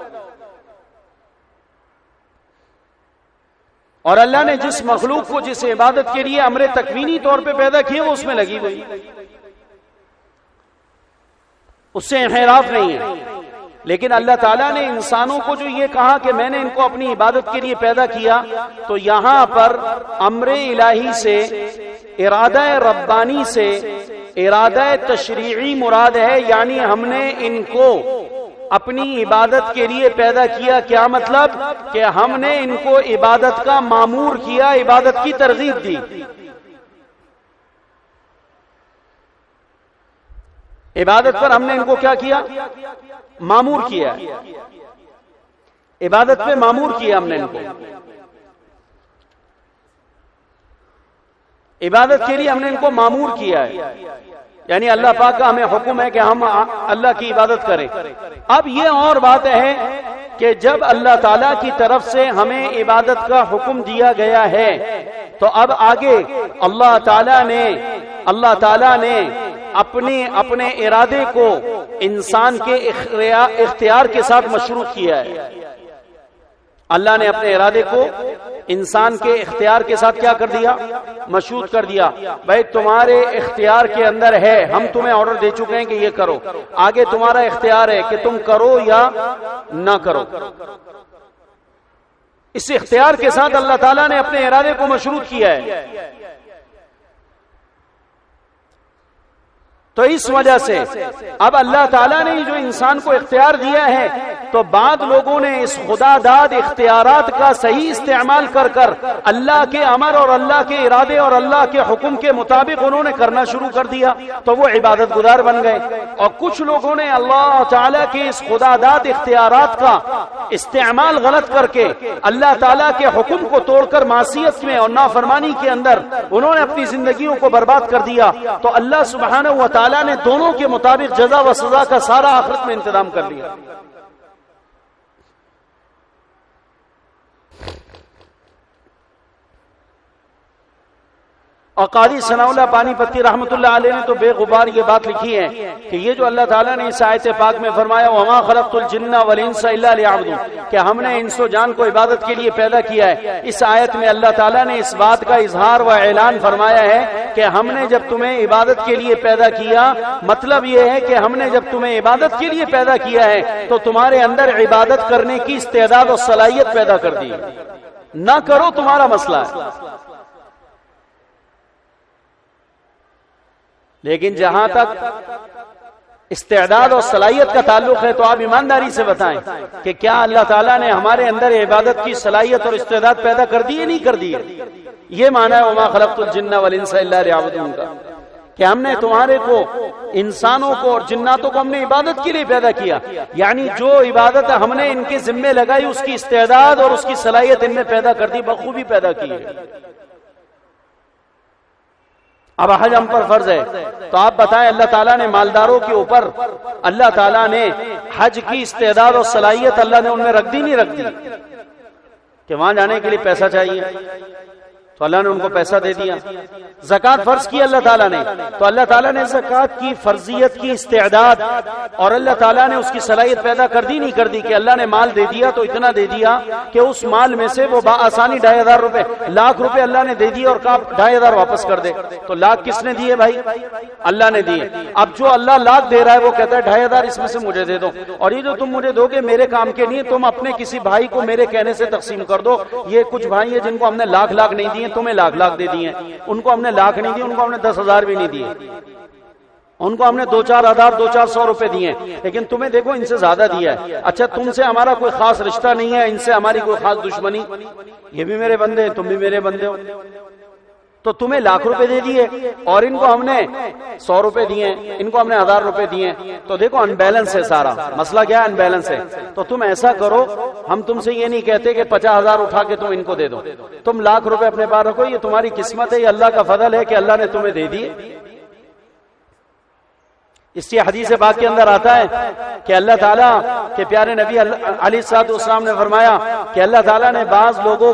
اور اللہ نے جس مخلوق کو جس عبادت کے لیے امر تکوینی طور پہ پیدا کیے وہ اس میں لگی ہوئی، اس سے انحراف نہیں ہے۔ لیکن اللہ تعالیٰ نے انسانوں کو جو یہ کہا کہ میں نے ان کو اپنی عبادت کے لیے پیدا کیا، تو یہاں پر امر الہی سے، ارادہ ربانی سے ارادہ تشریعی مراد ہے، یعنی ہم نے ان کو اپنی عبادت کے لیے پیدا کیا۔ کیا مطلب؟ کہ ہم نے ان کو عبادت کا مامور کیا، عبادت کی ترغیب دی۔ عبادت پر ہم نے ان کو کیا کیا؟ مامور کیا۔ عبادت پہ معمور کیا ہم نے ان کو، عبادت کے لیے ہم نے ان کو معمور کیا ہے، یعنی اللہ پاک کا ہمیں حکم ہے کہ ہم اللہ کی عبادت کریں۔ اب یہ اور بات ہے کہ جب اللہ تعالیٰ کی طرف سے ہمیں عبادت کا حکم دیا گیا ہے تو اب آگے اللہ تعالیٰ نے اپنے ارادے کو انسان کے اختیار کے ساتھ مشروط کیا ہے۔ اللہ نے اپنے ارادے کو انسان کے اختیار کے ساتھ کیا کر دیا؟ مشروط کر دیا۔ بھائی تمہارے اختیار کے اندر ہے، ہم تمہیں آرڈر دے چکے ہیں کہ یہ کرو، آگے تمہارا اختیار ہے کہ تم کرو یا نہ کرو۔ اس اختیار کے ساتھ اللہ تعالیٰ نے اپنے ارادے کو مشروط کیا ہے۔ تو اس وجہ سے اب اللہ تعالیٰ نے جو انسان کو اختیار دیا ہے تو بعض لوگوں نے اس خدا داد اختیارات کا صحیح استعمال کر اللہ کے امر اور اللہ کے ارادے اور اللہ کے حکم کے مطابق انہوں نے کرنا شروع کر دیا تو وہ عبادت گزار بن گئے، اور کچھ لوگوں نے اللہ تعالیٰ کے اس خدا داد اختیارات کا استعمال غلط کر کے اللہ تعالیٰ کے حکم کو توڑ کر معصیت میں اور نافرمانی کے اندر انہوں نے اپنی زندگیوں کو برباد کر دیا۔ تو اللہ سبحانہ و تعالیٰ نے دونوں کے مطابق جزا و سزا کا سارا آخرت میں انتظام کر لیا۔ اور قاضی ثناء اللہ پانی پتی رحمۃ اللہ علیہ نے تو بے غبار یہ بات لکھی ہے کہ یہ جو اللہ تعالیٰ نے اس آیت پاک میں فرمایا وما خلقت الجن والانس الا ليعبدون کہ ہم نے انس و جان کو عبادت کے لیے پیدا کیا ہے، اس آیت میں اللہ تعالیٰ نے اس بات کا اظہار و اعلان فرمایا ہے کہ ہم نے جب تمہیں عبادت کے لیے پیدا کیا، مطلب یہ ہے کہ ہم نے جب تمہیں عبادت کے لیے پیدا کیا ہے تو تمہارے اندر عبادت کرنے کی استعداد اور صلاحیت پیدا کر دی، نہ کرو تمہارا مسئلہ ہے۔ لیکن جہاں تک استعداد اور صلاحیت کا تعلق ہے تو آپ ایمانداری سے بتائیں کہ کیا اللہ تعالیٰ نے ہمارے اندر عبادت کی صلاحیت اور استعداد پیدا کر دی ہے نہیں کر دی ہے؟ یہ معنی ہے وما خلقت الجن والانس الا ليعبدون کا، کہ ہم نے تمہارے کو انسانوں کو اور جناتوں کو ہم نے عبادت کے لیے پیدا کیا، یعنی جو عبادت ہم نے ان کے ذمے لگائی اس کی استعداد اور اس کی صلاحیت ان میں پیدا کر دی، بخوبی پیدا کی ہے۔ اب حج ہم پر فرض ہے تو آپ بتائیں اللہ تعالیٰ نے مالداروں کے اوپر اللہ تعالیٰ نے حج کی استعداد اور صلاحیت اللہ نے ان میں رکھ دی نہیں رکھ دی کہ وہاں جانے کے لیے پیسہ چاہیے تو اللہ نے ان کو پیسہ دے دیا۔ زکوٰۃ فرض کی اللہ تعالیٰ نے تو اللہ تعالیٰ نے زکوٰۃ کی فرضیت کی استعداد اور اللہ تعالیٰ نے اس کی صلاحیت پیدا کر دی نہیں کر دی کہ اللہ نے مال دے دیا تو اتنا دے دیا کہ اس مال میں سے وہ بآسانی 2500 روپے لاکھ روپے اللہ نے دے دیے اور کہا 2500 واپس کر دے، تو لاکھ کس نے دیے بھائی؟ اللہ نے دیے۔ اب جو اللہ لاکھ دے رہا ہے وہ کہتا ہے 2500 اس میں سے مجھے دے دو، اور یہ جو تم مجھے دو گے میرے کام کے نہیں، تم اپنے کسی بھائی کو میرے کہنے سے تقسیم کر دو۔ یہ کچھ بھائی ہیں جن کو ہم نے لاکھ نہیں دیے، تمہیں لاکھ دے دیے، ان کو ہم نے لاکھ نہیں دیے، ان کو ہم نے 10,000 بھی نہیں دیے، ان کو ہم نے 2-4 ہزار 200-400 روپے دیے، لیکن تمہیں دیکھو ان سے زیادہ دیا ہے۔ اچھا تم سے ہمارا کوئی خاص رشتہ نہیں ہے، ان سے ہماری کوئی خاص دشمنی، یہ بھی میرے بندے ہیں تم بھی میرے بندے ہو، تو تمہیں لاکھ روپے دے دیے اور ان کو ہم نے 100 روپے دیے، ان کو ہم نے 1000 روپے دیے، تو دیکھو ان بیلنس ہے سارا مسئلہ، کیا ان بیلنس ہے۔ تو تم ایسا کرو، ہم تم سے یہ نہیں کہتے کہ 50,000 اٹھا کے تم ان کو دے دو، تم لاکھ روپے اپنے پاس رکھو، یہ تمہاری قسمت ہے، یہ اللہ کا فضل ہے کہ اللہ نے تمہیں دے دیے۔ اس لیے حدیث پاک کے اندر آتا ہے کہ اللہ تعالیٰ کے پیارے نبی علیہ الصلوۃ والسلام نے فرمایا کہ اللہ تعالیٰ نے بعض لوگوں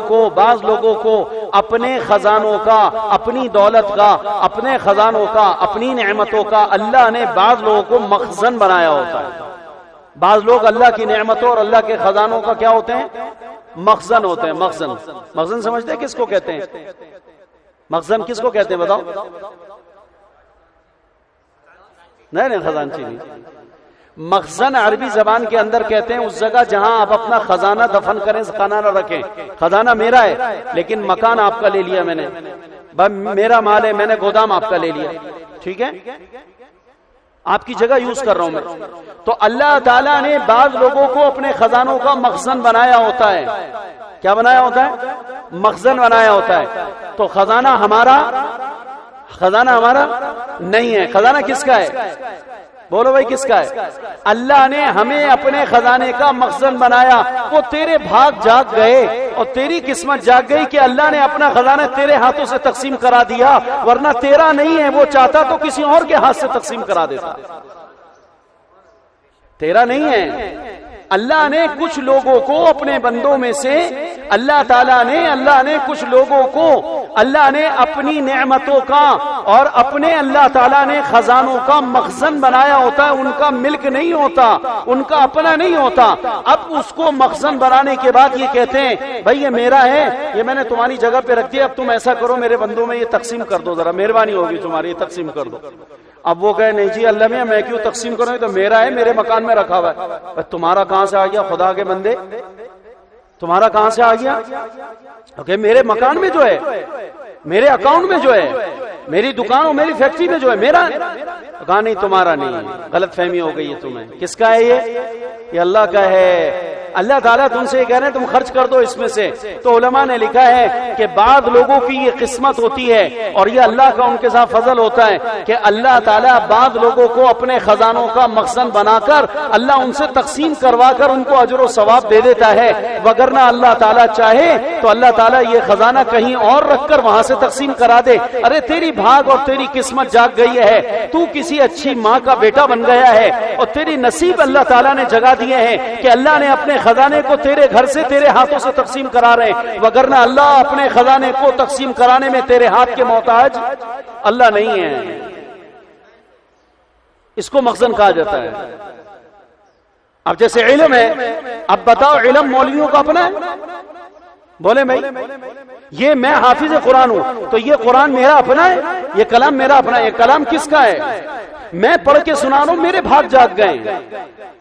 کو اپنے خزانوں کا، اپنی دولت کا، اپنے خزانوں کا، اپنی نعمتوں کا اللہ نے بعض لوگوں کو مخزن بنایا ہوتا ہے۔ بعض لوگ اللہ کی نعمتوں اور اللہ کے خزانوں کا کیا ہوتے ہیں؟ مخزن ہوتے ہیں۔ مخزن سمجھتے ہیں کس کو کہتے ہیں؟ مخزن کس کو کہتے ہیں بتاؤ؟ نہیں خزانچی نہیں، مخزن عربی زبان کے اندر کہتے ہیں اس جگہ جہاں آپ اپنا خزانہ دفن کریں، خزانہ رکھیں۔ خزانہ میرا ہے لیکن مکان آپ کا لے لیا میں نے، میرا مال ہے، میں نے گودام آپ کا لے لیا، ٹھیک ہے، آپ کی جگہ یوز کر رہا ہوں میں۔ تو اللہ تعالیٰ نے بعض لوگوں کو اپنے خزانوں کا مخزن بنایا ہوتا ہے۔ کیا بنایا ہوتا ہے؟ مخزن بنایا ہوتا ہے۔ تو خزانہ ہمارا نہیں ہے، خزانہ کس کا ہے؟ بولو بھائی کس کا ہے؟ اللہ نے ہمیں اپنے خزانے کا مخزن بنایا. وہ تیرے بھاگ جاگ گئے اور تیری قسمت جاگ گئی کہ اللہ نے اپنا خزانہ تیرے ہاتھوں سے تقسیم کرا دیا, ورنہ تیرا نہیں ہے. وہ چاہتا تو کسی اور کے ہاتھ سے تقسیم کرا دیتا, تیرا نہیں ہے. اللہ نے کچھ لوگوں کو اپنے بندوں میں سے اللہ نے کچھ لوگوں کو اللہ نے اپنی نعمتوں کا اور اپنے اللہ تعالیٰ نے خزانوں کا مخزن بنایا ہوتا ہے. ان کا ملک نہیں ہوتا, ان کا اپنا نہیں ہوتا. اب اس کو مخزن بنانے کے بعد یہ کہتے ہیں بھائی یہ میرا ہے, یہ میں نے تمہاری جگہ پہ رکھ دیا, اب تم ایسا کرو میرے بندوں میں یہ تقسیم کر دو, ذرا مہربانی ہوگی تمہاری, یہ تقسیم کر دو. اب وہ کہے نہیں جی اللہ میاں میں کیوں تقسیم کروں, تو میرا ہے, میرے مکان میں رکھا ہوا ہے. تمہارا کہاں سے آ گیا خدا کے بندے, تمہارا کہاں سے آ گیا؟ کہ میرے مکان میں جو ہے, میرے اکاؤنٹ میں جو ہے, میری دکان اور میری فیکٹری میں جو ہے میرا. کہا نہیں تمہارا نہیں ہے, غلط فہمی ہو گئی ہے تمہیں. کس کا ہے یہ اللہ کا ہے. اللہ تعالیٰ تم سے یہ کہہ رہے ہیں تم خرچ کر دو اس میں سے. تو علماء نے لکھا ہے کہ بعض لوگوں کی یہ قسمت ہوتی ہے اور یہ اللہ کا ان کے ساتھ فضل ہوتا ہے کہ اللہ تعالیٰ بعض لوگوں کو اپنے خزانوں کا مخزن بنا کر اللہ ان سے تقسیم کروا کر ان کو اجر و ثواب دے دیتا ہے. وگرنہ اللہ تعالیٰ چاہے تو اللہ تعالیٰ یہ خزانہ کہیں اور رکھ کر وہاں سے تقسیم کرا دے. ارے تیری بھاگ اور تیری قسمت جاگ گئی ہے, تو کسی اچھی ماں کا بیٹا بن گیا ہے اور تیری نصیب اللہ تعالیٰ نے جگا دیے ہیں کہ اللہ نے اپنے خزانے کو تیرے گھر سے تیرے ہاتھوں سے تقسیم کرا رہے ہیں. وگرنہ اللہ اپنے خزانے کو تقسیم کرانے میں تیرے ہاتھ کے محتاج اللہ نہیں ہے. اس کو مخزن کہا جاتا ہے. اب جیسے علم ہے, اب بتاؤ علم مولویوں کا اپنا ہے؟ بولے بھائی یہ میں حافظ قرآن ہوں تو یہ قرآن میرا اپنا ہے, یہ کلام میرا اپنا ہے. یہ کلام کس کا ہے؟ میں پڑھ کے سنا رہا ہوں, میرے بھاگ جاگ گئے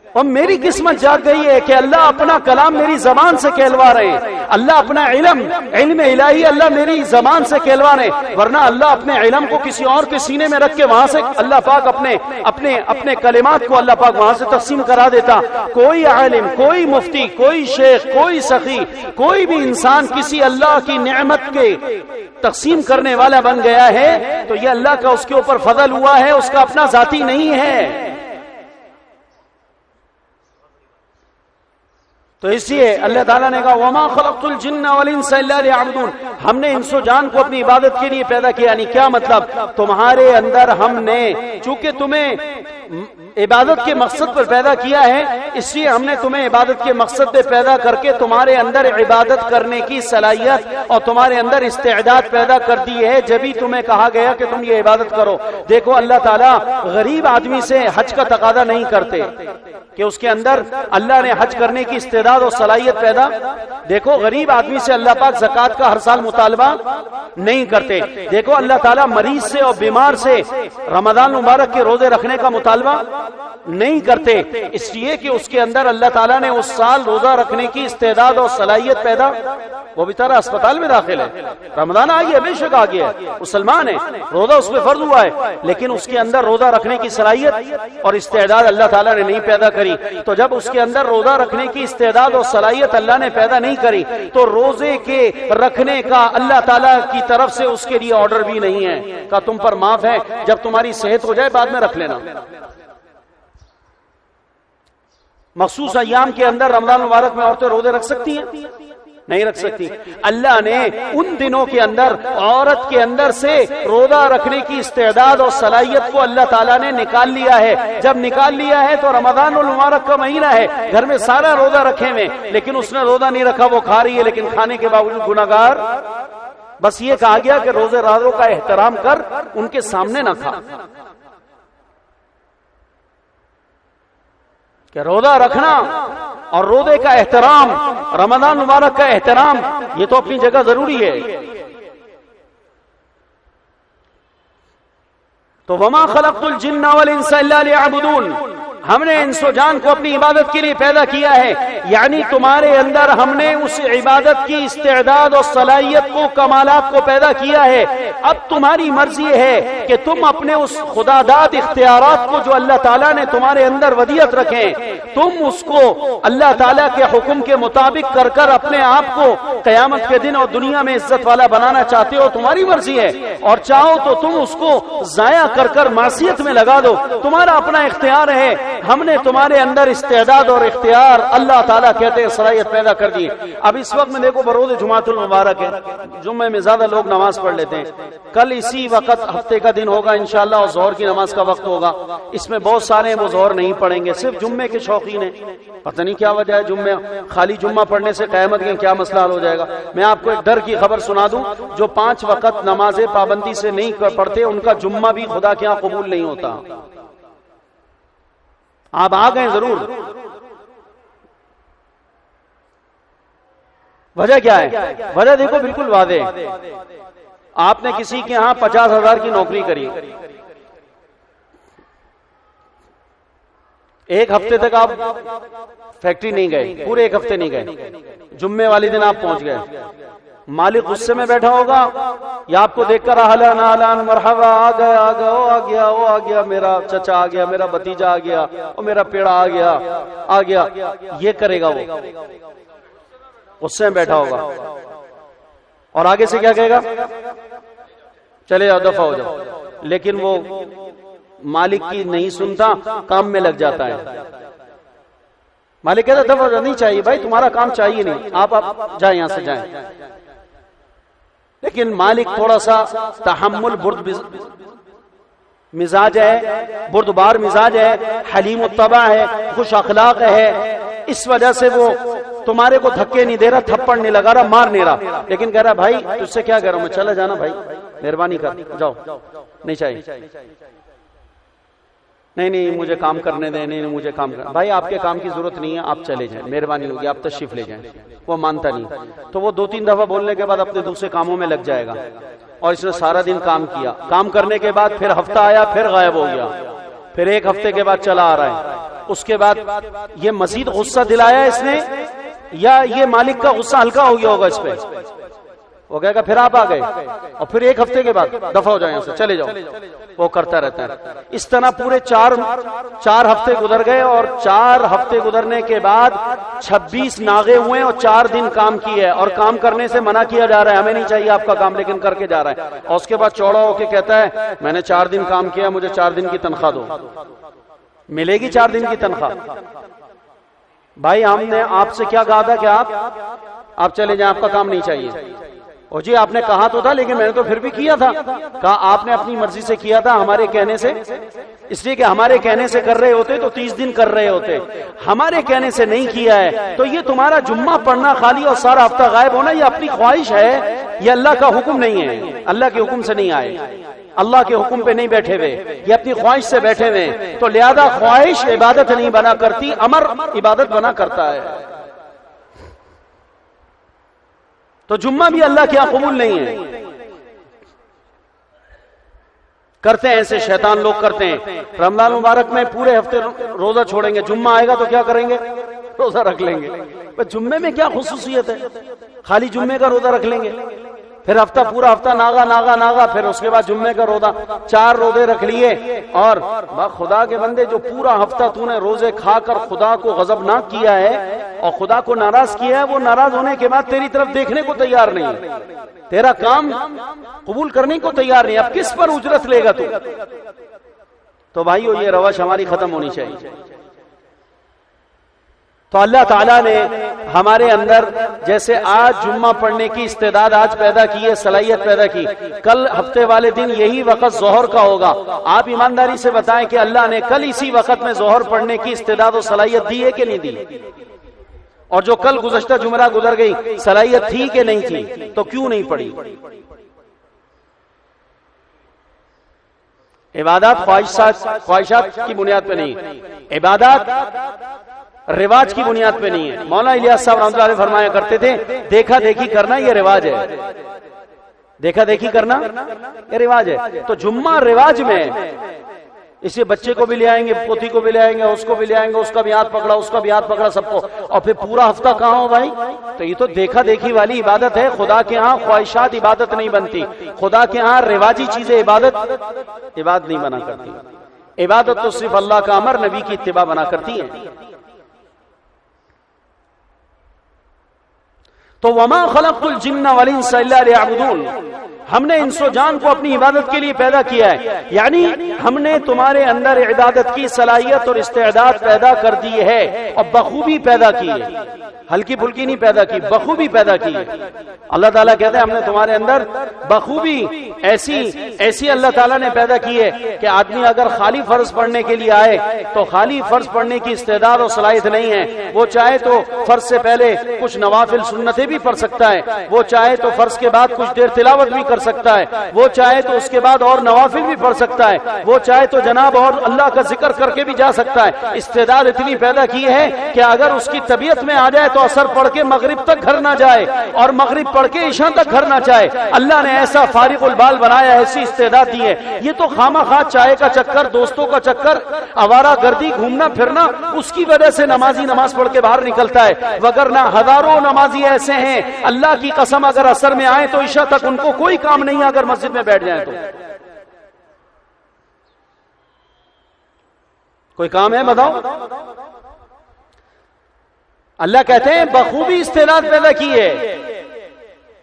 اور میری قسمت جاگ گئی ہے کہ اللہ اپنا کلام میری زبان سے کہلوا رہے ہیں. اللہ اپنا علم الہی اللہ میری زبان سے کہلوا رہے ہیں. ورنہ اللہ اپنے علم کو کسی اور کے سینے میں رکھ کے وہاں سے اللہ پاک اپنے کلمات کو اللہ پاک وہاں سے تقسیم کرا دیتا. کوئی عالم, کوئی مفتی, کوئی شیخ, کوئی سخی, کوئی بھی انسان کسی اللہ کی نعمت کے تقسیم کرنے والا بن گیا ہے تو یہ اللہ کا اس کے اوپر فضل ہوا ہے, اس کا اپنا ذاتی نہیں ہے. تو اس لیے اللہ تعالیٰ نے کہا وما خلقت الجن والانس الا ليعبدون, ہم نے انس و جان کو اپنی عبادت کے لیے پیدا کیا. یعنی کیا مطلب؟ تمہارے اندر ہم نے چونکہ تمہیں عبادت کے مقصد پر پیدا کیا ہے, اس لیے ہم نے تمہیں عبادت کے مقصد پہ پیدا کر کے تمہارے اندر عبادت کرنے کی صلاحیت اور تمہارے اندر استعداد پیدا کر دی ہے, جبھی تمہیں کہا گیا کہ تم یہ عبادت کرو. دیکھو اللہ تعالیٰ غریب آدمی سے حج کا تقاضا نہیں کرتے کہ اس کے اندر اللہ نے حج کرنے کی استعداد اور صلاحیت پیدا. دیکھو غریب آدمی سے اللہ پاک زکوٰۃ کا ہر سال مطالبہ نہیں کرتے. دیکھو اللہ تعالیٰ مریض سے اور بیمار سے رمضان مبارک کے روزے رکھنے کا مطالبہ نہیں کرتے, اس لیے کہ اس کے اندر اللہ تعالیٰ نے اس سال روزہ رکھنے کی استعداد اور صلاحیت پیدا. وہ بیچارہ اسپتال میں داخل ہے, رمضان آ گیا, بے شک آ گیا, مسلمان ہے, روزہ اس پہ فرض ہوا ہے, لیکن اس کے اندر روزہ رکھنے کی صلاحیت اور استعداد اللہ تعالیٰ نے نہیں پیدا کری. تو جب اس کے اندر روزہ رکھنے کی استعداد اور صلاحیت اللہ نے پیدا نہیں کری تو روزے کے رکھنے کا اللہ تعالیٰ کی طرف سے اس کے لیے آرڈر بھی نہیں ہے کہ تم پر معاف ہے, جب تمہاری صحت ہو جائے بعد میں رکھ لینا. مخصوص ایام کے اندر رمضان مبارک میں عورتیں روزے رکھ سکتی ہیں؟ نہیں رکھ سکتی. اللہ نے ان دنوں کے اندر عورت کے اندر سے روزہ رکھنے کی استعداد اور صلاحیت کو اللہ تعالیٰ نے نکال لیا ہے. جب نکال لیا ہے تو رمضان المبارک کا مہینہ ہے, گھر میں سارا روزہ رکھے ہوئے, لیکن اس نے روزہ نہیں رکھا, وہ کھا رہی ہے لیکن کھانے کے باوجود گناہگار. بس یہ کہا گیا کہ روزے داروں کا احترام کر, ان کے سامنے نہ کھا. کہ روزہ رکھنا اور روزے کا احترام, رمضان مبارک کا احترام, یہ تو اپنی جگہ ضروری ہے. تو وما خلقت الجن والانس الا ليعبدون, ہم نے انس و جان کو اپنی عبادت کے لیے پیدا کیا ہے، یعنی تمہارے اندر ہم نے اس عبادت کی استعداد اور صلاحیت کو، کمالات کو پیدا کیا ہے۔ اب تمہاری مرضی ہے کہ تم اپنے اس خدا داد اختیارات کو جو اللہ تعالیٰ نے تمہارے اندر ودیعت رکھے، تم اس کو اللہ تعالیٰ کے حکم کے مطابق کر کر اپنے آپ کو قیامت کے دن اور دنیا میں عزت والا بنانا چاہتے ہو، تمہاری مرضی ہے، اور چاہو تو تم اس کو ضائع کر کر معصیت میں لگا دو، تمہارا اپنا اختیار ہے۔ ہم نے تمہارے اندر استعداد اور اختیار، اللہ تعالیٰ کہتے ہیں صلاحیت پیدا کر دی۔ اب اس وقت میں دیکھو بروز جمعۃ المبارک ہے، جمعے میں زیادہ لوگ نماز پڑھ لیتے ہیں، کل اسی وقت ہفتے کا دن ہوگا انشاءاللہ اور ظہر کی نماز کا وقت ہوگا، اس میں بہت سارے وہ ظہر نہیں پڑھیں گے، صرف جمعے کے شوقین ہیں، پتہ نہیں کیا وجہ ہے، جمعہ خالی جمعہ پڑھنے سے قیامت میں کیا مسئلہ حل ہو جائے گا۔ میں آپ کو ایک ڈر کی خبر سنا دوں، جو 5 وقت نمازیں پابندی سے نہیں پڑھتے ان کا جمعہ بھی خدا کے ہاں قبول نہیں ہوتا۔ آپ آ گئے ضرور، وجہ کیا ہے؟ وجہ دیکھو بالکل واضح ہے، آپ نے کسی کے ہاں 50,000 کی نوکری کری، ایک ہفتے تک آپ فیکٹری نہیں گئے، پورے ایک ہفتے نہیں گئے، جمعے والے دن آپ پہنچ گئے، مالک غصے میں بیٹھا ہوگا یا آپ کو دیکھ کر اہلان اہلان مرحبا، آ گیا آ گیا، وہ آ گیا وہ آ گیا، میرا چچا آ گیا، میرا بھتیجا آ گیا، اور میرا پیڑا آ گیا آ گیا، یہ کرے گا، وہ غصے میں بیٹھا ہوگا، اور آگے سے کیا کہے گا؟ چلے جاؤ، دفع ہو جاؤ، لیکن وہ مالک کی نہیں سنتا، کام میں لگ جاتا ہے۔ مالک کہتا دفع نہیں چاہیے بھائی، تمہارا کام چاہیے نہیں، آپ جائیں یہاں سے جائیں، لیکن مالک تھوڑا سا تحمل برد مزاج ہے، بردبار مزاج ہے، حلیم الطبع ہے، خوش اخلاق ہے، اس وجہ سے وہ تمہارے کو دھکے نہیں دے رہا، تھپڑ نہیں لگا رہا، مار نہیں رہا، لیکن کہہ رہا بھائی تجھ سے کیا کہہ رہا ہوں میں، چلا جانا بھائی، مہربانی کر جاؤ، نہیں چاہیے، نہیں مجھے کام کرنے دیں، نہیں مجھے کام کرنا، بھائی آپ کے کام کی ضرورت نہیں ہے، آپ چلے جائیں، مہربانی ہوگی، آپ تشریف لے جائیں۔ وہ مانتا نہیں، تو وہ 2-3 دفعہ بولنے کے بعد اپنے دوسرے کاموں میں لگ جائے گا، اور اس نے سارا دن کام کیا، کام کرنے کے بعد پھر ہفتہ آیا، پھر غائب ہو گیا، پھر 1 ہفتے کے بعد چلا آ رہا ہے، اس کے بعد یہ مزید غصہ دلایا اس نے، یا یہ مالک کا غصہ ہلکا ہو گیا ہوگا اس پہ، وہ کہے گا پھر آپ آ گئے، اور پھر 1 ہفتے کے بعد دفع ہو جائیں یہاں سے، چلے جاؤ، وہ کرتا رہتا ہے۔ اس طرح پورے 4 ہفتے گزر گئے، اور 4 ہفتے گزرنے کے بعد 26 ناغے ہوئے، اور 4 دن کام کیے، اور کام کرنے سے منع کیا جا رہا ہے، ہمیں نہیں چاہیے آپ کا کام، لیکن کر کے جا رہا ہے، اور اس کے بعد چوڑا ہو کے کہتا ہے میں نے 4 دن کام کیا، مجھے 4 دن کی تنخواہ دو، ملے گی 4 دن کی تنخواہ؟ بھائی ہم نے آپ سے کیا کہا تھا کہ آپ چلے جائیں، آپ کا کام نہیں چاہیے، اور جی آپ نے کہا تو تھا، لیکن میں نے تو پھر بھی کیا تھا، کہا آپ نے اپنی مرضی سے کیا تھا، ہمارے کہنے سے، اس لیے کہ ہمارے کہنے سے کر رہے ہوتے تو 30 دن کر رہے ہوتے، ہمارے کہنے سے نہیں کیا ہے، تو یہ تمہارا جمعہ پڑھنا خالی اور سارا ہفتہ غائب ہونا، یہ اپنی خواہش ہے، یہ اللہ کا حکم نہیں ہے، اللہ کے حکم سے نہیں آئے، اللہ کے حکم پہ نہیں بیٹھے ہوئے، یہ اپنی خواہش سے بیٹھے ہوئے، تو لہذا خواہش عبادت نہیں بنا کرتی، امر عبادت بنا کرتا ہے۔ تو جمعہ بھی اللہ کے یہاں قبول نہیں ہے، کرتے ہیں ایسے شیطان لوگ کرتے ہیں، رمضان مبارک میں پورے ہفتے روزہ چھوڑیں گے، جمعہ آئے گا تو کیا کریں گے؟ روزہ رکھ لیں گے۔ جمعے میں کیا خصوصیت ہے؟ خالی جمعے کا روزہ رکھ لیں گے، پھر ہفتہ پورا ہفتہ ناغا، پھر اس کے بعد جمعے کا روزہ، 4 روزے رکھ لیے، اور خدا کے بندے جو پورا ہفتہ تو نے روزے کھا کر خدا کو غضبناک کیا ہے اور خدا کو ناراض کیا ہے، وہ ناراض ہونے کے بعد تیری طرف دیکھنے کو تیار نہیں ہے، تیرا کام قبول کرنے کو تیار نہیں، اب کس پر اجرت لے گا تو بھائیو یہ روش ہماری ختم ہونی چاہیے۔ تو اللہ تعالیٰ نے ہمارے اندر جیسے آج جمعہ پڑھنے کی استعداد آج پیدا کی ہے، صلاحیت پیدا کی، کل ہفتے والے دن یہی وقت ظہر کا ہوگا، آپ ایمانداری سے بتائیں کہ اللہ نے کل اسی وقت میں ظہر پڑھنے کی استعداد و صلاحیت دی ہے کہ نہیں دی؟ اور جو کل گزشتہ جمعہ گزر گئی صلاحیت تھی کہ نہیں تھی؟ تو کیوں نہیں پڑھی؟ عبادات خواہشات کی بنیاد پہ نہیں، عبادات رواج کی بنیاد پہ نہیں ہے۔ مولانا الیاس صاحب رحمۃ اللہ علیہ فرمایا کرتے تھے دیکھا دیکھی کرنا یہ رواج ہے، دیکھا دیکھی کرنا یہ رواج ہے۔ تو جمعہ رواج میں اسے بچے کو بھی لے آئیں گے، پوتی کو بھی لے آئیں گے، اس کو بھی لے آئیں گے، اس کا بھی ہاتھ پکڑا، اس کا بھی ہاتھ پکڑا، سب کو، اور پھر پورا ہفتہ کہاں ہو بھائی؟ تو یہ تو دیکھا دیکھی والی عبادت ہے. خدا کے ہاں خواہشات عبادت نہیں بنتی، خدا کے ہاں رواجی چیزیں عبادت نہیں بنا کرتی. عبادت تو صرف اللہ کا امر، نبی کی اتباع بنا کرتی ہے. تو وما خلقت الجن والانس الا ليعبدون، ہم نے انس و جان کو اپنی عبادت کے لیے پیدا کیا ہے، یعنی ہم نے تمہارے اندر عبادت کی صلاحیت اور استعداد پیدا کر دی ہے، اور بخوبی پیدا کی ہے، ہلکی پھلکی نہیں پیدا کی، بخوبی پیدا کی ہے. اللہ تعالیٰ کہتے ہیں ہم نے تمہارے اندر بخوبی ایسی اللہ تعالیٰ نے پیدا کی ہے کہ آدمی اگر خالی فرض پڑھنے کے لیے آئے تو خالی فرض پڑھنے کی استعداد اور صلاحیت نہیں ہے. وہ چاہے تو فرض سے پہلے کچھ نوافل سنتیں بھی پڑھ سکتا ہے، وہ چاہے تو فرض کے بعد کچھ دیر تلاوت بھی کر سکتا ہے، وہ چاہے تو اس کے بعد اور نوافل بھی پڑھ سکتا ہے، وہ چاہے تو جناب اور اللہ کا ذکر کر کے بھی جا سکتا ہے. استعداد اتنی پیدا کی ہے کہ اگر اس کی طبیعت میں آ جائے تو اثر پڑھ کے مغرب تک گھر نہ جائے اور مغرب پڑھ کے عشاء تک گھر نہ جائے. اللہ نے ایسا فارغ البال بنایا، ایسی استعداد دی ہے. یہ تو خامہ خواہ چائے کا چکر، دوستوں کا چکر، آوارہ گردی، گھومنا پھرنا، اس کی وجہ سے نمازی نماز پڑھ کے باہر نکلتا ہے، وگرنہ ہزاروں نمازی ایسے ہیں اللہ کی قسم اگر عصر میں آئے تو عشاء تک ان کو کوئی کام نہیں ہے اگر مسجد میں بیٹھ جائیں تو. کوئی کام ہے بتاؤ؟ اللہ کہتے ہیں بخوبی استعداد پیدا کی ہے،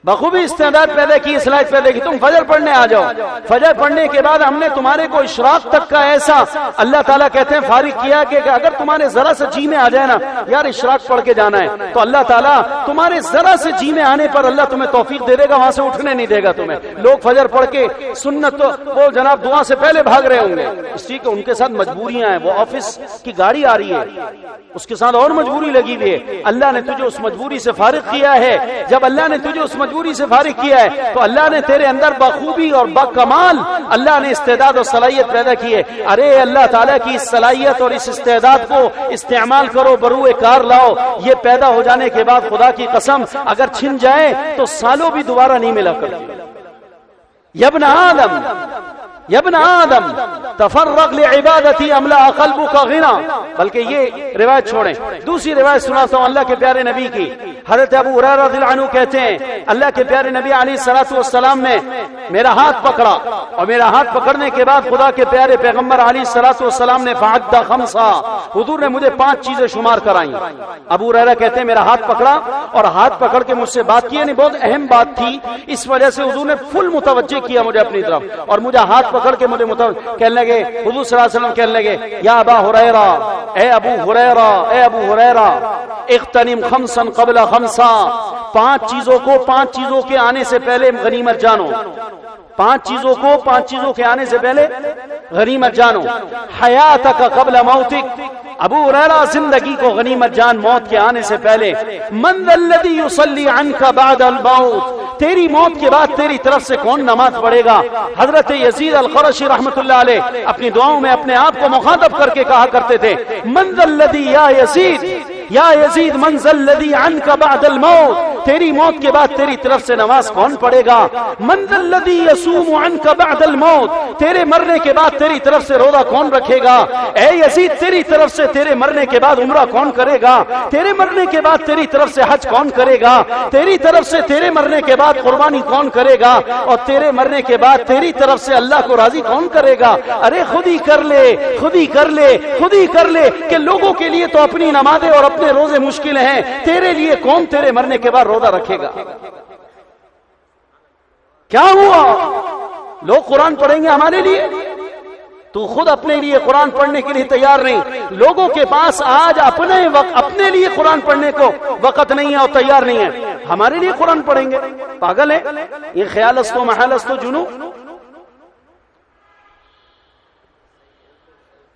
بخوبی استعداد پیدا کی، صلاحیت پیدا کی. تم فجر پڑھنے آ جاؤ، فجر پڑھنے کے بعد ہم نے تمہارے کو اشراق تک کا ایسا اللہ تعالیٰ کہتے ہیں فارغ کیا کہ اگر تمہارے ذرا سے جی میں آ جائے نا یار اشراق پڑھ کے جانا ہے، تو اللہ تعالیٰ تمہارے ذرا سے جی میں آنے پر اللہ تمہیں توفیق دے دے گا، وہاں سے اٹھنے نہیں دے گا تمہیں. لوگ فجر پڑھ کے سنت تو وہ جناب دعا سے پہلے بھاگ رہے ہوں گے، اس لیے کہ ان کے ساتھ مجبوریاں ہیں، وہ آفس کی گاڑی آ رہی ہے، اس کے ساتھ اور مجبوری لگی ہوئی ہے. اللہ نے تجھے اس مجبوری سے فارغ کیا ہے. جب اللہ نے تجھے اس مجبوری سے فارغ کیا ہے تو اللہ نے تیرے اندر بخوبی اور بکمال اللہ نے استعداد اور صلاحیت پیدا کی ہے. ارے اللہ تعالیٰ کی اس صلاحیت اور اس استعداد کو استعمال کرو، بروئے کار لاؤ. یہ پیدا ہو جانے کے بعد خدا کی قسم اگر چھن جائے تو سالوں بھی دوبارہ نہیں ملا کرتی. یا ابن آدم تفرغ لعبادتی املا قلبک غنا. بلکہ یہ روایت چھوڑیں، دوسری روایت سناتا ہوں اللہ کے پیارے نبی کی. حضرت ابو ہریرہ رضی اللہ عنہ کہتے ہیں اللہ کے پیارے نبی علیہ الصلوۃ والسلام نے میرا ہاتھ پکڑا، اور میرا ہاتھ پکڑنے کے بعد خدا کے پیارے پیغمبر علیہ الصلوۃ والسلام نے فعد خمسا، حضور نے مجھے 5 چیزیں شمار کرائیں. ابو ہریرہ کہتے ہیں میرا ہاتھ پکڑا اور ہاتھ پکڑ کے مجھ سے بات کی، یعنی بہت اہم بات تھی، اس وجہ سے حضور نے فل متوجہ کیا مجھے اپنی طرف اور مجھے ہاتھ پکڑ کے مجھے کہنے لگے، حضور صلی اللہ علیہ وسلم کہنے لگے یا ابا ہریرہ، اے ابو ہریرہ، اے ابو ہریرہ اغتنم خمسا قبل خمسا. 5 چیزوں کے آنے سے پہلے غنیمت جانو. 5 چیزوں کے آنے سے پہلے غنیمت جانو. حیاتک قبل موتک، ابو ہریرہ زندگی کو غنیمت جان موت کے آنے سے پہلے. من ذا الذی یصلی عنک بعد الموت، تیری موت کے بعد تیری طرف سے کون نماز پڑھے گا. حضرت یزید القرشی رحمۃ اللہ علیہ اپنی دعاؤں میں اپنے آپ کو مخاطب کر کے کہا کرتے تھے من ذا الذی یا یزید من ذا الذی عنک بعد الموت، تیری موت کے بعد تیری طرف سے نماز کون پڑھے گا. من ذا الذی یصوم عنک بعد الموت، تیرے مرنے کے بعد تیری طرف سے روزہ کون رکھے گا. اے یزید تیری طرف سے تیرے مرنے کے بعد عمرہ کون کرے گا. تیرے مرنے کے بعد تیری طرف سے حج کون کرے گا. تیری طرف سے تیرے مرنے کے بعد قربانی کون کرے گا. اور تیرے مرنے کے بعد تیری طرف سے اللہ کو راضی کون کرے گا. ارے خود ہی کر لے کہ لوگوں کے لیے تو اپنی نمازیں اور اپنے روزے مشکل ہیں، تیرے لیے کون تیرے مرنے کے بعد روزہ رکھے گا. کیا ہوا؟ لوگ قرآن پڑھیں گے ہمارے لیے، تو خود اپنے لیے قرآن پڑھنے کے لیے تیار نہیں. لوگوں کے پاس آج اپنے لیے قرآن پڑھنے کو وقت نہیں ہے اور تیار نہیں ہے، ہمارے لیے قرآن پڑھیں گے. پاگل ہے یہ خیال است و محال است و جنو.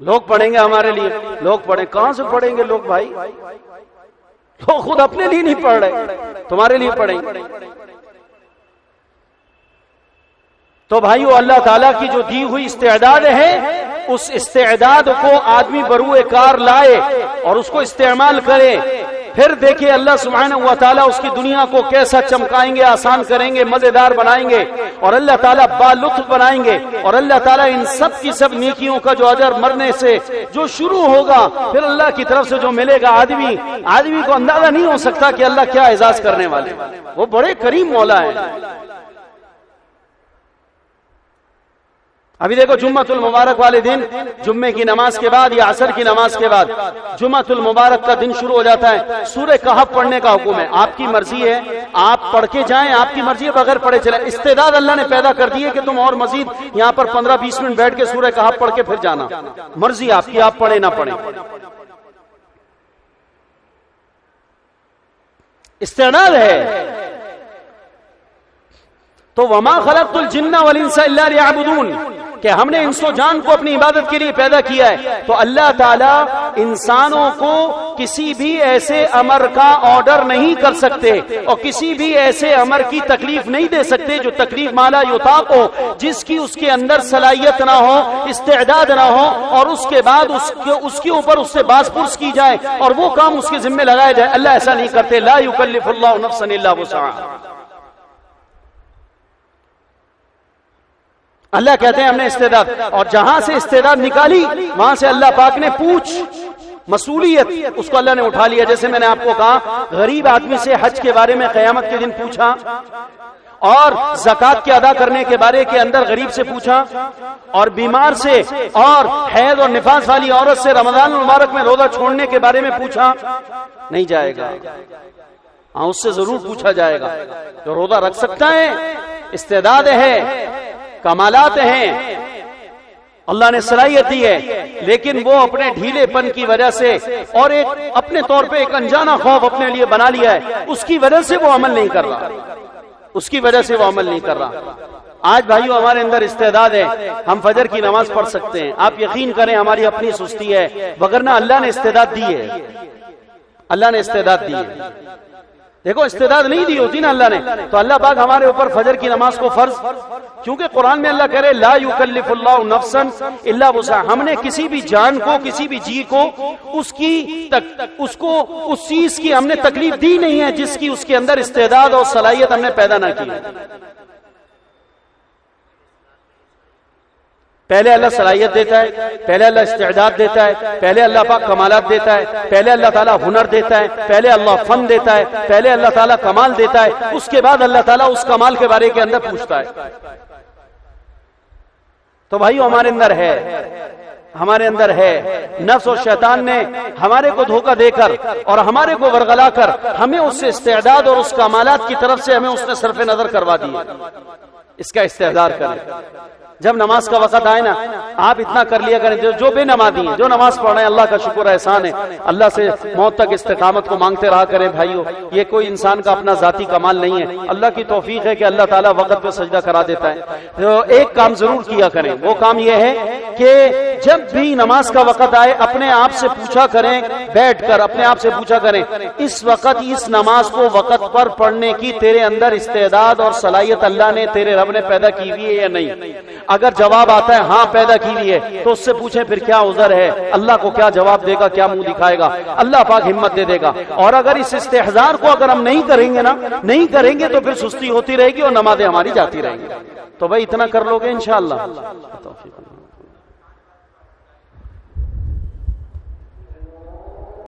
لوگ پڑھیں گے ہمارے لیے، لوگ پڑھیں، کہاں سے پڑھیں گے لوگ بھائی؟ لوگ خود اپنے لیے نہیں پڑھ رہے، تمہارے لیے پڑھیں گے. تو بھائیو اللہ تعالیٰ کی جو دی ہوئی استعداد ہے اس استعداد کو آدمی بروئے کار لائے اور اس کو استعمال کرے. پھر دیکھیے اللہ سبحانہ و تعالیٰ اس کی دنیا کو کیسا چمکائیں گے، آسان کریں گے، مزیدار بنائیں گے، اور اللہ تعالیٰ بالطف بنائیں گے، اور اللہ تعالیٰ ان سب کی سب نیکیوں کا جو اجر مرنے سے جو شروع ہوگا پھر اللہ کی طرف سے جو ملے گا، آدمی کو اندازہ نہیں ہو سکتا کہ اللہ کیا اعزاز کرنے والے، وہ بڑے کریم مولا ہیں۔ ابھی دیکھو جمعۃ المبارک والے دن، جمعے کی نماز کے بعد یا عصر کی نماز کے بعد جمعۃ المبارک کا دن شروع ہو جاتا ہے، سورہ کہف پڑھنے کا حکم ہے، آپ کی مرضی ہے، آپ پڑھ کے جائیں، آپ کی مرضی ہے، بغیر پڑھے چلیں۔ استعداد اللہ نے پیدا کر دی ہے کہ تم اور مزید یہاں پر 15-20 منٹ بیٹھ کے سورہ کہف پڑھ کے پھر جانا، مرضی آپ کی، آپ پڑھیں نہ پڑھیں، استعداد ہے۔ تو وما خلقت الجن والانس الا ليعبدون، کہ ہم نے انس و جان کو اپنی عبادت کے لیے پیدا کیا ہے۔ تو اللہ تعالیٰ انسانوں کو کسی بھی ایسے امر کا آرڈر نہیں کر سکتے اور کسی بھی ایسے امر کی تکلیف نہیں دے سکتے جو تکلیف مالا یطاق ہو، جس کی اس کے اندر صلاحیت نہ ہو، استعداد نہ ہو، اور اس کے بعد اس کے اوپر اس سے باز پرس کی جائے اور وہ کام اس کے ذمہ لگایا جائے۔ اللہ ایسا نہیں کرتے، لا یکلف اللہ نفسا الا وسعها۔ اللہ کہتے ہیں ہم نے استعداد، اور جہاں سے استعداد نکالی وہاں سے اللہ پاک نے پوچھ مسئولیت اس کو اللہ نے اٹھا لیا۔ جیسے میں نے آپ کو کہا غریب آدمی سے حج کے بارے میں قیامت کے دن پوچھا، اور زکوٰۃ کے ادا کرنے کے بارے کے اندر غریب سے پوچھا، اور بیمار سے اور حیض اور نفاس والی عورت سے رمضان المبارک میں روزہ چھوڑنے کے بارے میں پوچھا نہیں جائے گا، ہاں اس سے ضرور پوچھا جائے گا۔ جو روزہ رکھ سکتا ہے، استعداد ہے، کمالات ہیں، اللہ نے صلاحیت دی ہے، لیکن وہ اپنے ڈھیلے پن کی وجہ سے اور ایک اپنے طور پہ ایک انجانا خوف اپنے لیے بنا لیا ہے، اس کی وجہ سے وہ عمل نہیں کر رہا، اس کی وجہ سے وہ عمل نہیں کر رہا۔ آج بھائیو ہمارے اندر استعداد ہے، ہم فجر کی نماز پڑھ سکتے ہیں، آپ یقین کریں ہماری اپنی سستی ہے، وگرنہ اللہ نے استعداد دی ہے، اللہ نے استعداد دی ہے۔ دیکھو استعداد نہیں دی ہوتی نا اللہ نے تو اللہ پاک ہمارے اوپر فجر کی نماز کو فرض، کیونکہ قرآن میں اللہ کہہ رہے لا یکلف اللہ نفسا الا وسعها، ہم نے کسی بھی جان کو، کسی بھی جی کو اس چیز کی ہم نے تکلیف دی نہیں ہے جس کی اس کے اندر استعداد اور صلاحیت ہم نے پیدا نہ کی۔ پہلے اللہ صلاحیت دیتا ہے، پہلے اللہ استعداد دیتا ہے، پہلے اللہ پاک کمالات دیتا ہے، پہلے اللہ تعالیٰ ہنر دیتا ہے، پہلے اللہ فن دیتا ہے، پہلے اللہ تعالیٰ کمال دیتا ہے، اس کے بعد اللہ تعالیٰ اس کمال کے بارے کے اندر پوچھتا ہے۔ تو بھائیو ہمارے اندر ہے، ہمارے اندر ہے، نفس اور شیطان نے ہمارے کو دھوکہ دے کر اور ہمارے کو ورغلا کر ہمیں اس سے استعداد اور اس کمالات کی طرف سے ہمیں اس نے صرف نظر کروا دی۔ اس کا استحضار کریں، جب نماز کا وقت آئے نا آپ اتنا کر لیا کریں، جو بے نمازی ہیں، جو نماز پڑھ رہے ہیں، اللہ کا شکر احسان ہے، اللہ سے موت تک استقامت کو مانگتے رہا کریں بھائیو، یہ کوئی انسان کا اپنا ذاتی کمال نہیں ہے، اللہ کی توفیق ہے کہ اللہ تعالیٰ وقت پہ سجدہ کرا دیتا ہے۔ تو ایک کام ضرور کیا کریں، وہ کام یہ ہے کہ جب بھی نماز کا وقت آئے اپنے آپ سے پوچھا کریں، بیٹھ کر اپنے آپ سے پوچھا کریں اس وقت اس نماز کو وقت پر پڑھنے کی تیرے اندر استعداد اور صلاحیت اللہ نے، تیرے رب نے پیدا کی ہوئی ہے یا نہیں؟ اگر جواب آتا ہے ہاں پیدا کی ہوئی ہے تو اس سے پوچھیں پھر کیا عذر ہے، اللہ کو کیا جواب دے گا، کیا منہ دکھائے گا، اللہ پاک ہمت دے دے گا۔ اور اگر اس استحضار کو اگر ہم نہیں کریں گے نا، نہیں کریں گے تو پھر سستی ہوتی رہے گی اور نمازیں ہماری جاتی رہیں گی۔ تو بھائی اتنا کر لو گے انشاءاللہ۔